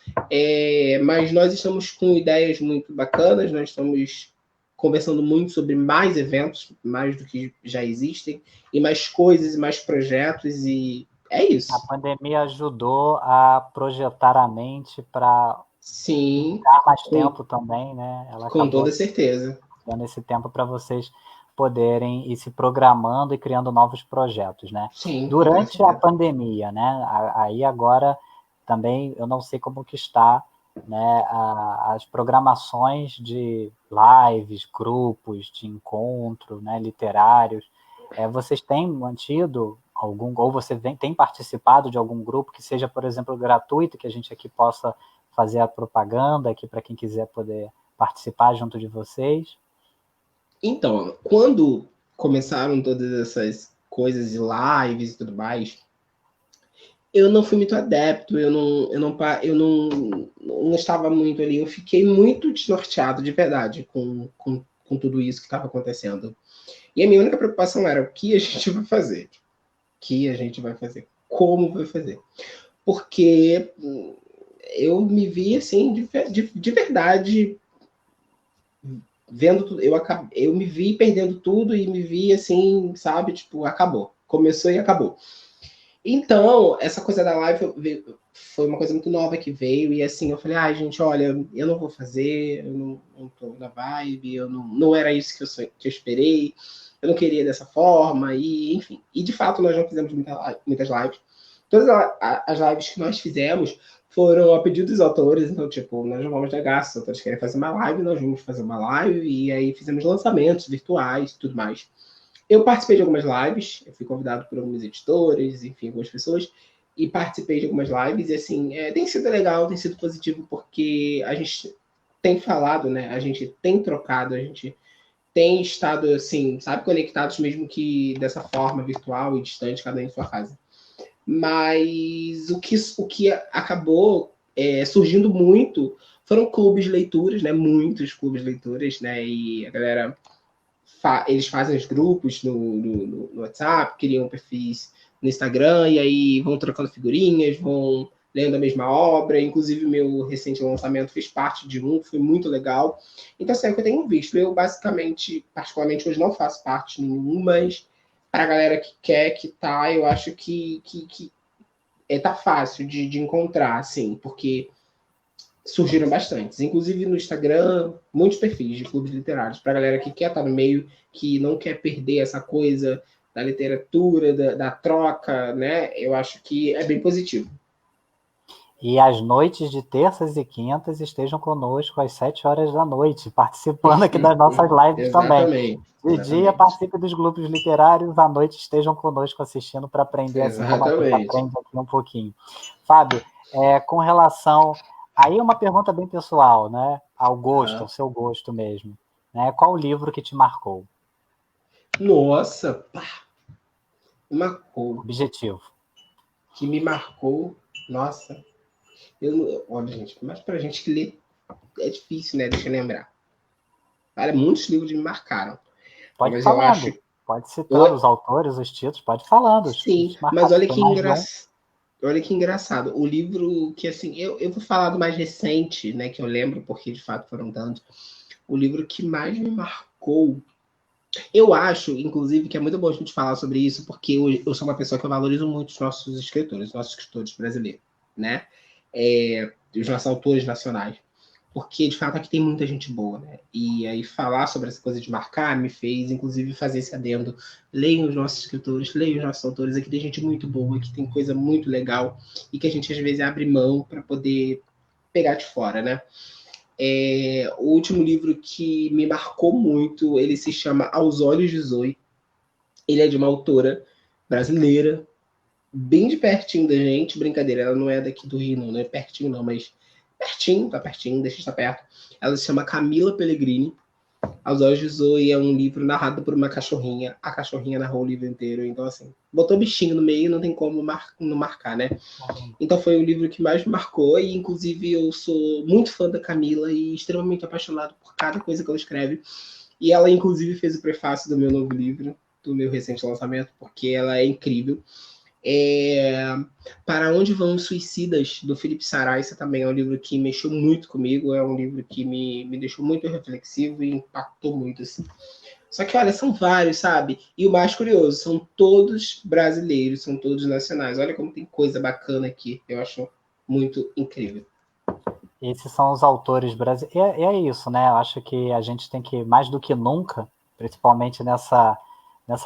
mas nós estamos com ideias muito bacanas, nós estamos conversando muito sobre mais eventos, mais do que já existem, e mais coisas, e mais projetos, e é isso. A pandemia ajudou a projetar a mente para dar mais tempo também, né? Ela com toda certeza. Dando esse tempo para vocês poderem ir se programando e criando novos projetos, né? Sim, durante a pandemia, né? Aí agora também eu não sei como que está, né? As programações de lives, grupos de encontro, né? Literários. Vocês têm mantido algum, ou você tem participado de algum grupo que seja, por exemplo, gratuito, que a gente aqui possa fazer a propaganda aqui para quem quiser poder participar junto de vocês? Então, quando começaram todas essas coisas de lives e tudo mais, eu não fui muito adepto, eu não estava muito ali, eu fiquei muito desnorteado, de verdade, com tudo isso que estava acontecendo. E a minha única preocupação era o que a gente vai fazer? O que a gente vai fazer? Como vai fazer? Porque eu me vi, assim, de verdade, vendo tudo, eu me vi perdendo tudo e me vi assim, sabe, tipo, acabou. Começou e acabou. Então, essa coisa da live foi uma coisa muito nova que veio, e assim, eu falei, gente, olha, eu não vou fazer, eu não tô na vibe, não era isso que eu esperei, eu não queria dessa forma, e enfim. E de fato, nós não fizemos muitas lives. Todas as lives que nós fizemos foram a pedido dos autores, então, tipo, nós não vamos negar, se os autores querem fazer uma live, nós vamos fazer uma live, e aí fizemos lançamentos virtuais e tudo mais. Eu participei de algumas lives, eu fui convidado por alguns editores, enfim, algumas pessoas, e participei de algumas lives, e assim, tem sido legal, tem sido positivo, porque a gente tem falado, né, a gente tem trocado, a gente tem estado, assim, sabe, conectados mesmo que dessa forma virtual e distante, cada um em sua casa. Mas o que acabou surgindo muito foram clubes de leituras, né? Muitos clubes de leituras, né? E a galera eles fazem os grupos no WhatsApp, criam perfis no Instagram, e aí vão trocando figurinhas, vão lendo a mesma obra. Inclusive, meu recente lançamento fez parte de um, foi muito legal. Então, assim, é o que eu tenho visto. Eu, basicamente, particularmente, hoje não faço parte de nenhum, mas para a galera que quer, que tá, eu acho que tá fácil de encontrar, assim, porque surgiram bastantes. Inclusive no Instagram, muitos perfis de clubes literários, para a galera que quer estar no meio, que não quer perder essa coisa da literatura, da troca, né? Eu acho que é bem positivo. E às noites de terças e quintas estejam conosco às 7 horas da noite, participando aqui das nossas lives também. Exatamente. De dia, participe dos grupos literários, à noite estejam conosco assistindo para aprender, assim como a gente aprende aqui um pouquinho. Fábio, com relação... Aí uma pergunta bem pessoal, né? Ao gosto, ao seu gosto mesmo. Né? Qual o livro que te marcou? Nossa, marcou. Objetivo. Que me marcou, nossa. Olha, gente, mas pra gente que lê é difícil, né? Deixa eu lembrar. Olha, muitos livros me marcaram. Pode ir falando. Pode citar os autores, os títulos, pode ir falando. Sim, mas olha que engraçado. Olha que engraçado. O livro que, assim, eu vou falar do mais recente, né? Que eu lembro, porque de fato foram tantos. O livro que mais me marcou. Eu acho, inclusive, que é muito bom a gente falar sobre isso, porque eu sou uma pessoa que eu valorizo muito os nossos escritores brasileiros, né? Os nossos autores nacionais. Porque, de fato, aqui tem muita gente boa, né? E aí falar sobre essa coisa de marcar me fez, inclusive, fazer esse adendo. Leiam os nossos escritores, leiam os nossos autores. Aqui tem gente muito boa, aqui tem coisa muito legal e que a gente, às vezes, abre mão para poder pegar de fora, né? O último livro que me marcou muito, ele se chama Aos Olhos de Zoe. Ele é de uma autora brasileira, bem de pertinho da gente. Brincadeira, ela não é daqui do Rio, não é pertinho não, mas pertinho, tá pertinho, deixa eu estar perto. Ela se chama Camila Pellegrini. Aos Olhos de Zoe é um livro narrado por uma cachorrinha. A cachorrinha narrou o livro inteiro, então assim, botou bichinho no meio, não tem como não marcar, né? Então foi o livro que mais me marcou e, inclusive, eu sou muito fã da Camila e extremamente apaixonado por cada coisa que ela escreve. E ela, inclusive, fez o prefácio do meu novo livro, do meu recente lançamento, porque ela é incrível. Para Onde Vão os Suicidas, do Felipe Saraiva, também é um livro que mexeu muito comigo, é um livro que me deixou muito reflexivo e impactou muito, assim. Só que, olha, são vários, sabe? E o mais curioso, são todos brasileiros, são todos nacionais. Olha como tem coisa bacana aqui, eu acho muito incrível. Esses são os autores brasileiros. É isso, né? Eu acho que a gente tem que, mais do que nunca, principalmente nessa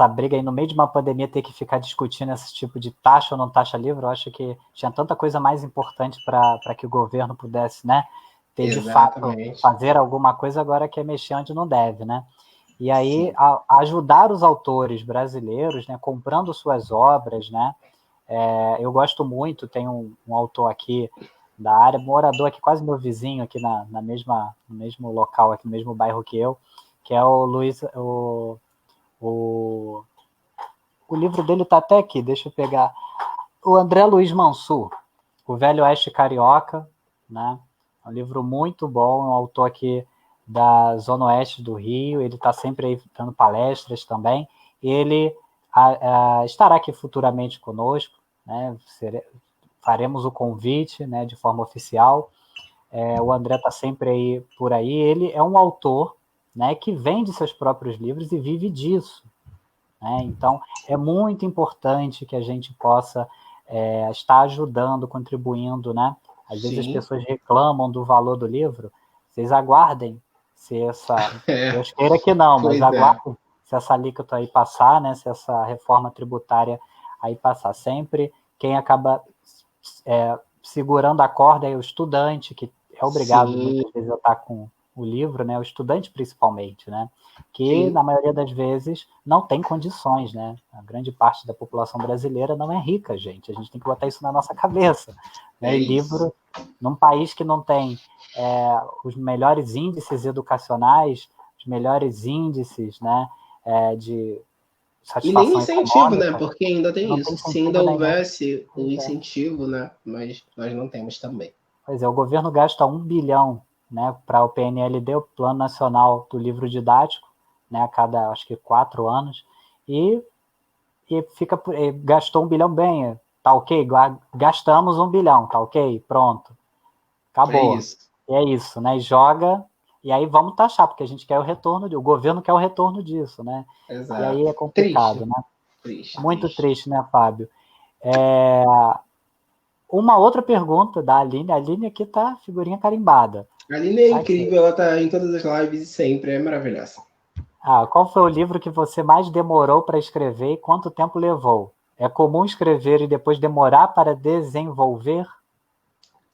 briga aí no meio de uma pandemia, ter que ficar discutindo esse tipo de taxa ou não taxa livre. Eu acho que tinha tanta coisa mais importante para que o governo pudesse, né, ter de fato fazer alguma coisa, agora que é mexer onde não deve, né? E aí ajudar os autores brasileiros, né, comprando suas obras, né? Eu gosto muito, tem um autor aqui da área, morador aqui, quase meu vizinho aqui no mesmo local, aqui no mesmo bairro que eu, que é o Luiz, o livro dele está até aqui, deixa eu pegar. O André Luiz Mansur, O Velho Oeste Carioca, né? É um livro muito bom, um autor aqui da Zona Oeste do Rio, ele está sempre aí dando palestras também. Ele estará aqui futuramente conosco, né? Faremos o convite, né, de forma oficial. O André está sempre aí por aí. Ele é um autor, né, que vende seus próprios livros e vive disso. Né? Então, é muito importante que a gente possa estar ajudando, contribuindo, né? Às vezes as pessoas reclamam do valor do livro, vocês aguardem se Deus queira que não, mas aguardem se essa alíquota aí passar, né? Se essa reforma tributária aí passar. Sempre quem acaba segurando a corda é o estudante, que é obrigado muitas vezes a estar com o livro, né? O estudante principalmente, né? Que na maioria das vezes não tem condições, né? A grande parte da população brasileira não é rica, gente. A gente tem que botar isso na nossa cabeça. Né? E livro, num país que não tem os melhores índices educacionais, os melhores índices, né, de satisfação e nem incentivo, econômica, né? Porque ainda tem isso. Se ainda houvesse o incentivo, né? Mas nós não temos também. Pois é, o governo gasta 1 bilhão, né, para o PNLD, o Plano Nacional do Livro Didático, né, a cada, acho que 4 anos, e e gastou 1 bilhão bem, tá ok? Gastamos 1 bilhão, tá ok? Pronto. Acabou. É isso. E é isso, né? Joga, e aí vamos taxar, porque a gente quer o retorno, o governo quer o retorno disso, né? E aí Exato. é complicado, Triste. né? Triste, Muito triste. triste, né, Fábio? Uma outra pergunta da Aline. A Aline aqui tá figurinha carimbada. A Aline é Aqui. incrível, ela tá em todas as lives sempre, é maravilhosa. Qual foi o livro que você mais demorou para escrever e quanto tempo levou? É comum escrever e depois demorar para desenvolver?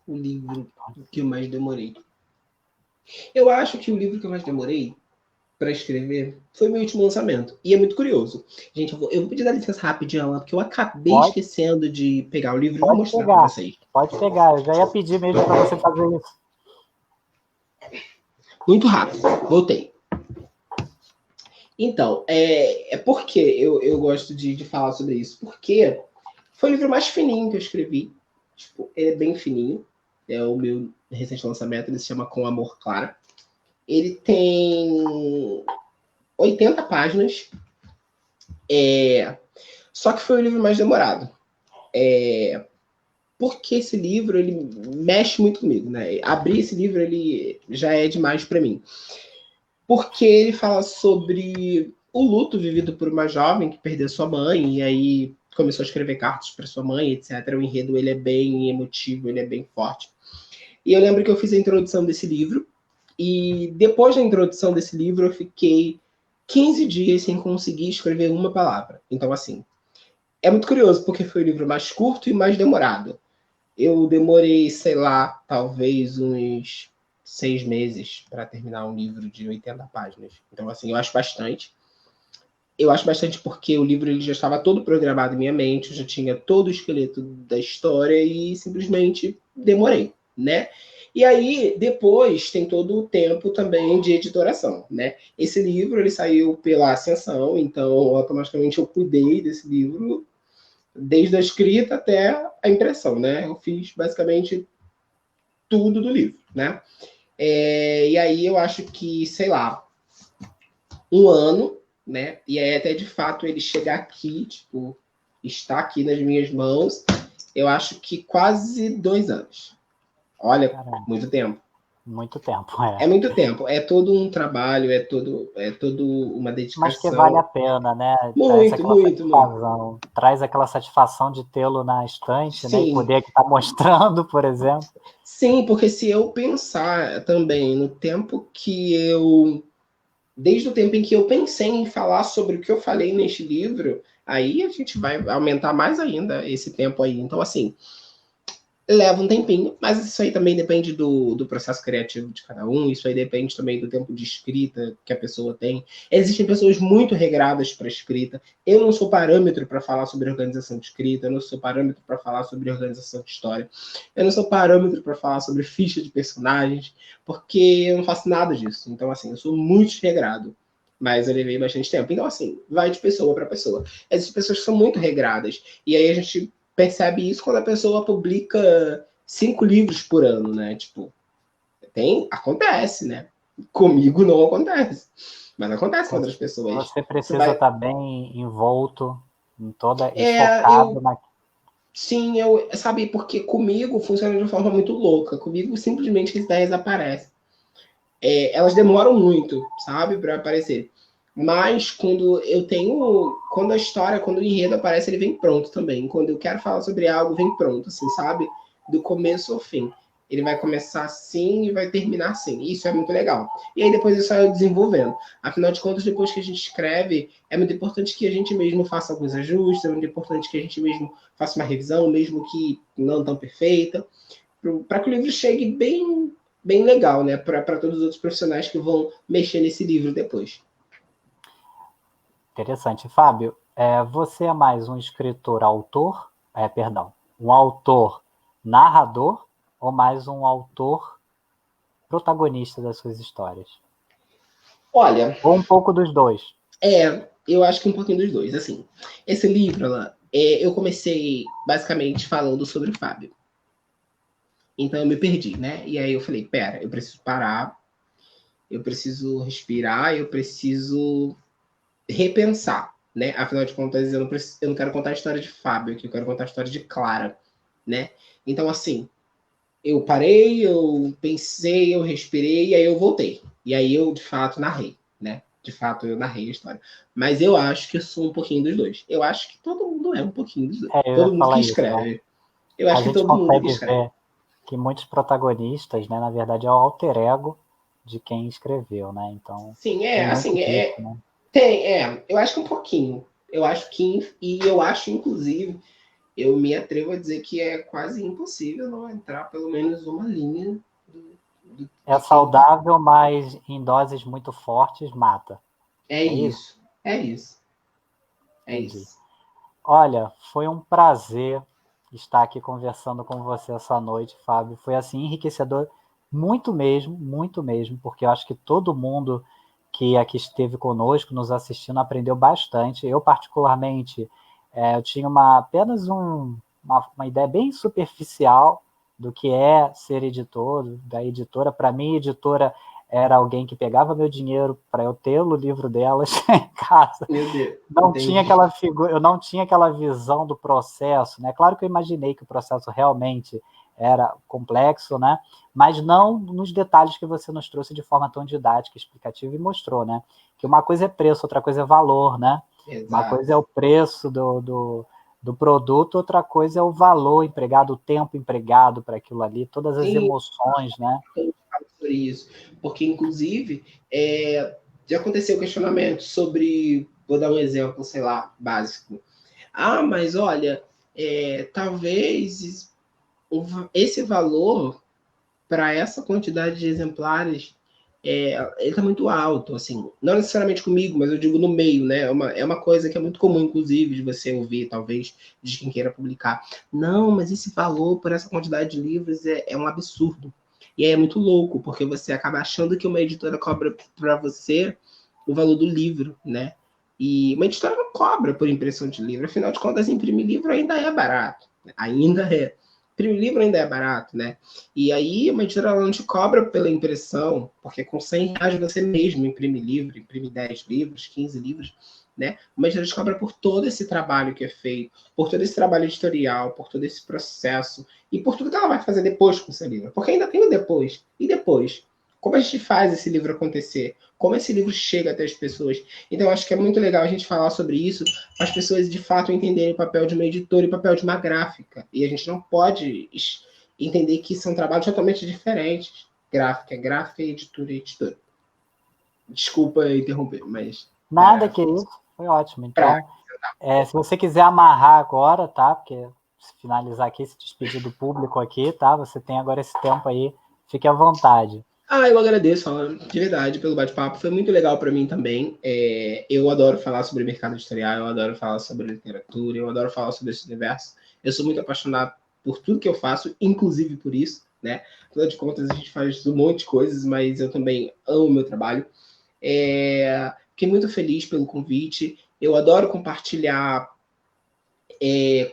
O livro que eu mais demorei. Eu acho que o livro que eu mais demorei para escrever foi meu último lançamento. E é muito curioso. Gente, eu vou pedir licença rapidinho lá, porque eu acabei Pode, esquecendo de pegar o livro e vou pode mostrar para pegar. vocês. Pode pegar. Eu já ia pedir mesmo para você fazer isso. Muito rápido. Voltei. Então, por que eu gosto de falar sobre isso? Porque foi o livro mais fininho que eu escrevi. Tipo, ele é bem fininho. É o meu recente lançamento, ele se chama Com Amor Clara. Ele tem 80 páginas. Só que foi o livro mais demorado. Porque esse livro, ele mexe muito comigo, né? Abrir esse livro, ele já é demais para mim. Porque ele fala sobre o luto vivido por uma jovem que perdeu sua mãe e aí começou a escrever cartas para sua mãe, etc. O enredo, ele é bem emotivo, ele é bem forte. E eu lembro que eu fiz a introdução desse livro e depois da introdução desse livro eu fiquei 15 dias sem conseguir escrever uma palavra. Então, assim, é muito curioso porque foi o livro mais curto e mais demorado. Eu demorei, sei lá, talvez uns 6 meses para terminar um livro de 80 páginas. Então, assim, eu acho bastante. Eu acho bastante porque o livro ele já estava todo programado em minha mente, eu já tinha todo o esqueleto da história e simplesmente demorei, né? E aí, depois, tem todo o tempo também de editoração, né? Esse livro, ele saiu pela Ascensão, então, automaticamente, eu cuidei desse livro desde a escrita até a impressão, né? Eu fiz, basicamente, tudo do livro, né? E aí, eu acho que, sei lá, 1 ano, né? E aí, até, de fato, ele chegar aqui, tipo, está aqui nas minhas mãos, eu acho que quase 2 anos. Olha, Caramba, muito tempo. muito tempo, É muito tempo, é todo um trabalho, é todo uma Mas que vale a dedicação. pena, né? Muito, muito, muito. Traz aquela satisfação de tê-lo na estante, né? E Sim, poder estar mostrando, por exemplo. sim, porque se eu pensar também no tempo que eu. Desde o tempo em que eu pensei em falar sobre o que eu falei neste livro, aí a gente vai aumentar mais ainda esse tempo aí. Então, assim, leva um tempinho, mas isso aí também depende do processo criativo de cada um, isso aí depende também do tempo de escrita que a pessoa tem. Existem pessoas muito regradas para escrita. Eu não sou parâmetro para falar sobre organização de escrita, eu não sou parâmetro para falar sobre organização de história, eu não sou parâmetro para falar sobre ficha de personagens, porque eu não faço nada disso. Então, assim, eu sou muito regrado. Mas eu levei bastante tempo. Então, assim, vai de pessoa para pessoa. Existem pessoas que são muito regradas. E aí a gente percebe isso quando a pessoa publica 5 livros por ano, né? Tipo, acontece, né? Comigo não acontece, mas acontece com outras pessoas. Você Você precisa vai, estar bem envolto em toda e eu focado na. sim, sabe, porque comigo funciona de uma forma muito louca. Comigo simplesmente as ideias aparecem. Elas demoram muito, sabe, para aparecer. Mas quando a história, quando o enredo aparece, ele vem pronto também. Quando eu quero falar sobre algo, vem pronto, assim, sabe? Do começo ao fim. Ele vai começar assim e vai terminar assim. Isso é muito legal. E aí depois isso vai desenvolvendo. Afinal de contas, depois que a gente escreve, é muito importante que a gente mesmo faça alguns ajustes, é muito importante que a gente mesmo faça uma revisão, mesmo que não tão perfeita, para que o livro chegue bem legal, né? Para todos os outros profissionais que vão mexer nesse livro depois. Interessante. Fábio, você é mais um escritor autor, perdão, um autor narrador ou mais um autor protagonista das suas histórias? Olha, Ou um pouco dos dois? eu acho que um pouquinho dos dois. Assim, esse livro, eu comecei basicamente falando sobre o Fábio. Então eu me perdi, né? E aí eu falei, pera, eu preciso parar, eu preciso respirar, eu preciso repensar. né? Afinal de contas, eu não quero contar a história de Fábio aqui, eu quero contar a história de Clara, né? Então, assim, eu parei, eu pensei, eu respirei, e aí eu voltei. E aí eu, de fato, narrei, né? De fato, eu narrei a história. Mas eu acho que eu sou um pouquinho dos dois. Eu acho que todo mundo é um pouquinho dos dois. Eu ia Todo mundo que falar isso, né? escreve. Eu A acho que gente todo mundo que consegue escreve. ver que muitos protagonistas, né, na verdade, é o alter ego de quem escreveu, né? Então, Sim, tem muito assim, disso, né? eu acho que um pouquinho. Eu acho que, e eu acho, inclusive, eu me atrevo a dizer que é quase impossível não entrar pelo menos uma linha É de quem tá. saudável, mas em doses muito fortes mata. É É isso? isso, é isso, é Entendi. isso. Olha, foi um prazer estar aqui conversando com você essa noite, Fábio. Foi assim enriquecedor, muito mesmo, porque eu acho que todo mundo que aqui esteve conosco, nos assistindo, aprendeu bastante. Eu, particularmente, eu tinha apenas uma ideia bem superficial do que é ser editor, da editora. Para mim, editora era alguém que pegava meu dinheiro para eu ter o livro delas em casa. Meu Deus, Não tinha entendi. aquela figura, eu não tinha aquela visão do processo, né? Claro que eu imaginei que o processo realmente era complexo, né? Mas não nos detalhes que você nos trouxe de forma tão didática, explicativa e mostrou, né? Que uma coisa é preço, outra coisa é valor, né? Uma coisa Exato. é o preço do produto, outra coisa é o valor empregado, o tempo empregado para aquilo ali, todas as Sim, emoções, né? eu falo sobre isso. Porque, inclusive, já aconteceu questionamento sobre. Vou dar um exemplo, sei lá, básico. Ah, mas olha, talvez esse valor para essa quantidade de exemplares ele está muito alto, assim, não necessariamente comigo, mas eu digo no meio, né? É uma coisa que é muito comum, inclusive, de você ouvir, talvez, de quem queira publicar. Não, mas esse valor por essa quantidade de livros é um absurdo. E aí é muito louco, porque você acaba achando que uma editora cobra para você o valor do livro, né? E uma editora não cobra por impressão de livro, afinal de contas, imprimir livro ainda é barato. Ainda é. Imprimir livro ainda é barato, né? E aí uma editora ela não te cobra pela impressão, porque com R$ 100 você mesmo imprime livro, imprime 10 livros, 15 livros, né? Uma editora te cobra por todo esse trabalho que é feito, por todo esse trabalho editorial, por todo esse processo, e por tudo que ela vai fazer depois com o seu livro. Porque ainda tem o depois. E depois? Como a gente faz esse livro acontecer? Como esse livro chega até as pessoas? Então, acho que é muito legal a gente falar sobre isso, as pessoas de fato entenderem o papel de uma editora e o papel de uma gráfica. E a gente não pode entender que são trabalhos totalmente diferentes. Gráfica e editora e editora. Desculpa interromper, mas Nada que isso, foi ótimo. pra... Então, se você quiser amarrar agora, tá? Porque se finalizar aqui, se despedir do público aqui, tá? Você tem agora esse tempo aí, fique à vontade. eu agradeço, de verdade, pelo bate-papo. Foi muito legal para mim também. Eu adoro falar sobre mercado editorial, eu adoro falar sobre literatura, eu adoro falar sobre esse universo. Eu sou muito apaixonado por tudo que eu faço, inclusive por isso, né? Afinal de contas, a gente faz um monte de coisas, mas eu também amo o meu trabalho. Fiquei muito feliz pelo convite. Eu adoro compartilhar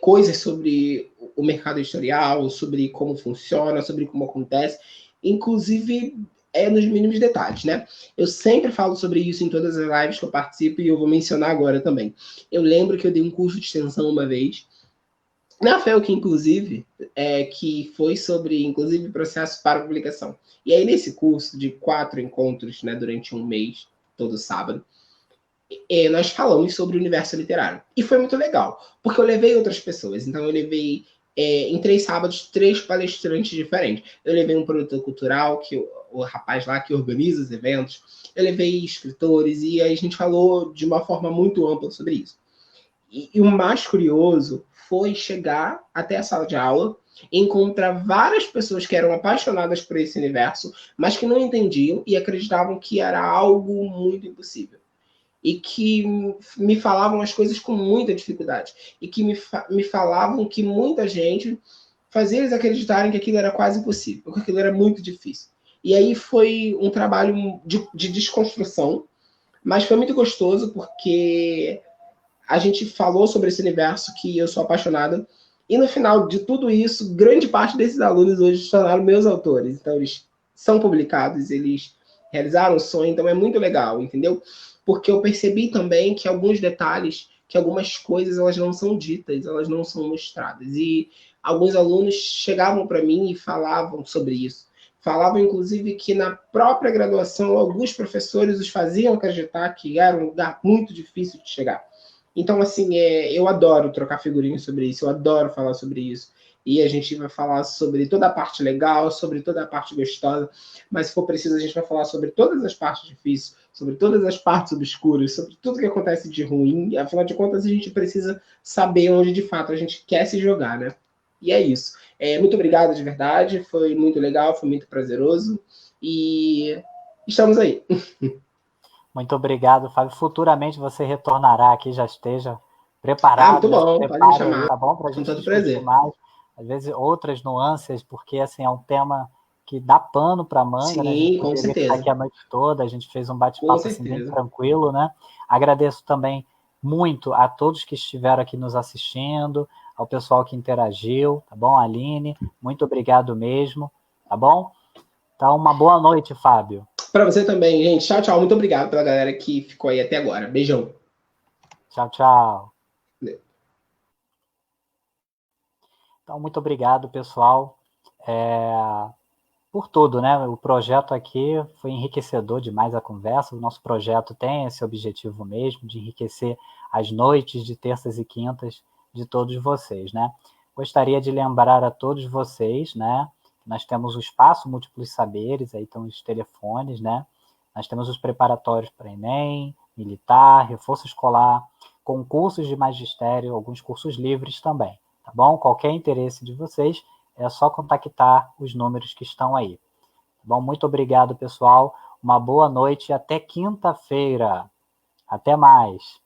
coisas sobre o mercado editorial, sobre como funciona, sobre como acontece, inclusive nos mínimos detalhes, né? Eu sempre falo sobre isso em todas as lives que eu participo e eu vou mencionar agora também. Eu lembro que eu dei um curso de extensão uma vez, na FELC, inclusive, que foi sobre, inclusive, processo para publicação. E aí, nesse curso de 4 encontros, né, durante um mês, todo sábado, nós falamos sobre o universo literário. E foi muito legal, porque eu levei outras pessoas. Então, eu levei, em 3 sábados, 3 palestrantes diferentes. Eu levei um produtor cultural, que o rapaz lá que organiza os eventos. Eu levei escritores, e aí a gente falou de uma forma muito ampla sobre isso. E o mais curioso foi chegar até a sala de aula, encontrar várias pessoas que eram apaixonadas por esse universo, mas que não entendiam e acreditavam que era algo muito impossível e que me falavam as coisas com muita dificuldade, e que me falavam que muita gente fazia eles acreditarem que aquilo era quase impossível, que aquilo era muito difícil. E aí foi um trabalho de desconstrução, mas foi muito gostoso porque a gente falou sobre esse universo que eu sou apaixonada, e no final de tudo isso, grande parte desses alunos hoje se tornaram meus autores. Então, eles são publicados, eles realizaram o sonho, então é muito legal, entendeu? porque eu percebi também que alguns detalhes, que algumas coisas elas não são ditas, elas não são mostradas. E alguns alunos chegavam para mim e falavam sobre isso. Falavam, inclusive, que na própria graduação, alguns professores os faziam acreditar que era um lugar muito difícil de chegar. Então, assim, eu adoro trocar figurinhas sobre isso, eu adoro falar sobre isso. E a gente vai falar sobre toda a parte legal, sobre toda a parte gostosa, mas se for preciso, a gente vai falar sobre todas as partes difíceis, sobre todas as partes obscuras, sobre tudo que acontece de ruim. Afinal de contas, a gente precisa saber onde de fato a gente quer se jogar, né? E é isso. Muito obrigado de verdade, foi muito legal, foi muito prazeroso e estamos aí. Muito obrigado, Fábio. Futuramente você retornará aqui, já esteja preparado. Muito bom, pode me chamar. Aí, tá bom? Para a gente Com todo discutir prazer. mais. Às vezes outras nuances, porque assim, é um tema que dá pano para manga, né? A gente com poderia certeza. ficar aqui a noite toda, a gente fez um bate-papo assim, bem tranquilo, né? Agradeço também muito a todos que estiveram aqui nos assistindo, ao pessoal que interagiu, tá bom? Aline, muito obrigado mesmo, tá bom? Então, uma boa noite, Fábio. Para você também, gente. Tchau, tchau. Muito obrigado pela galera que ficou aí até agora. Beijão. Tchau, tchau. Então, muito obrigado, pessoal, por tudo, né? O projeto aqui foi enriquecedor demais a conversa. O nosso projeto tem esse objetivo mesmo, de enriquecer as noites de terças e quintas de todos vocês, né? Gostaria de lembrar a todos vocês, né? Nós temos o Espaço Múltiplos Saberes, aí estão os telefones, né? Nós temos os preparatórios para Enem, militar, reforço escolar, concursos de magistério, alguns cursos livres também, tá bom? Qualquer interesse de vocês, é só contactar os números que estão aí. Tá bom? Muito obrigado, pessoal. Uma boa noite e até quinta-feira. Até mais.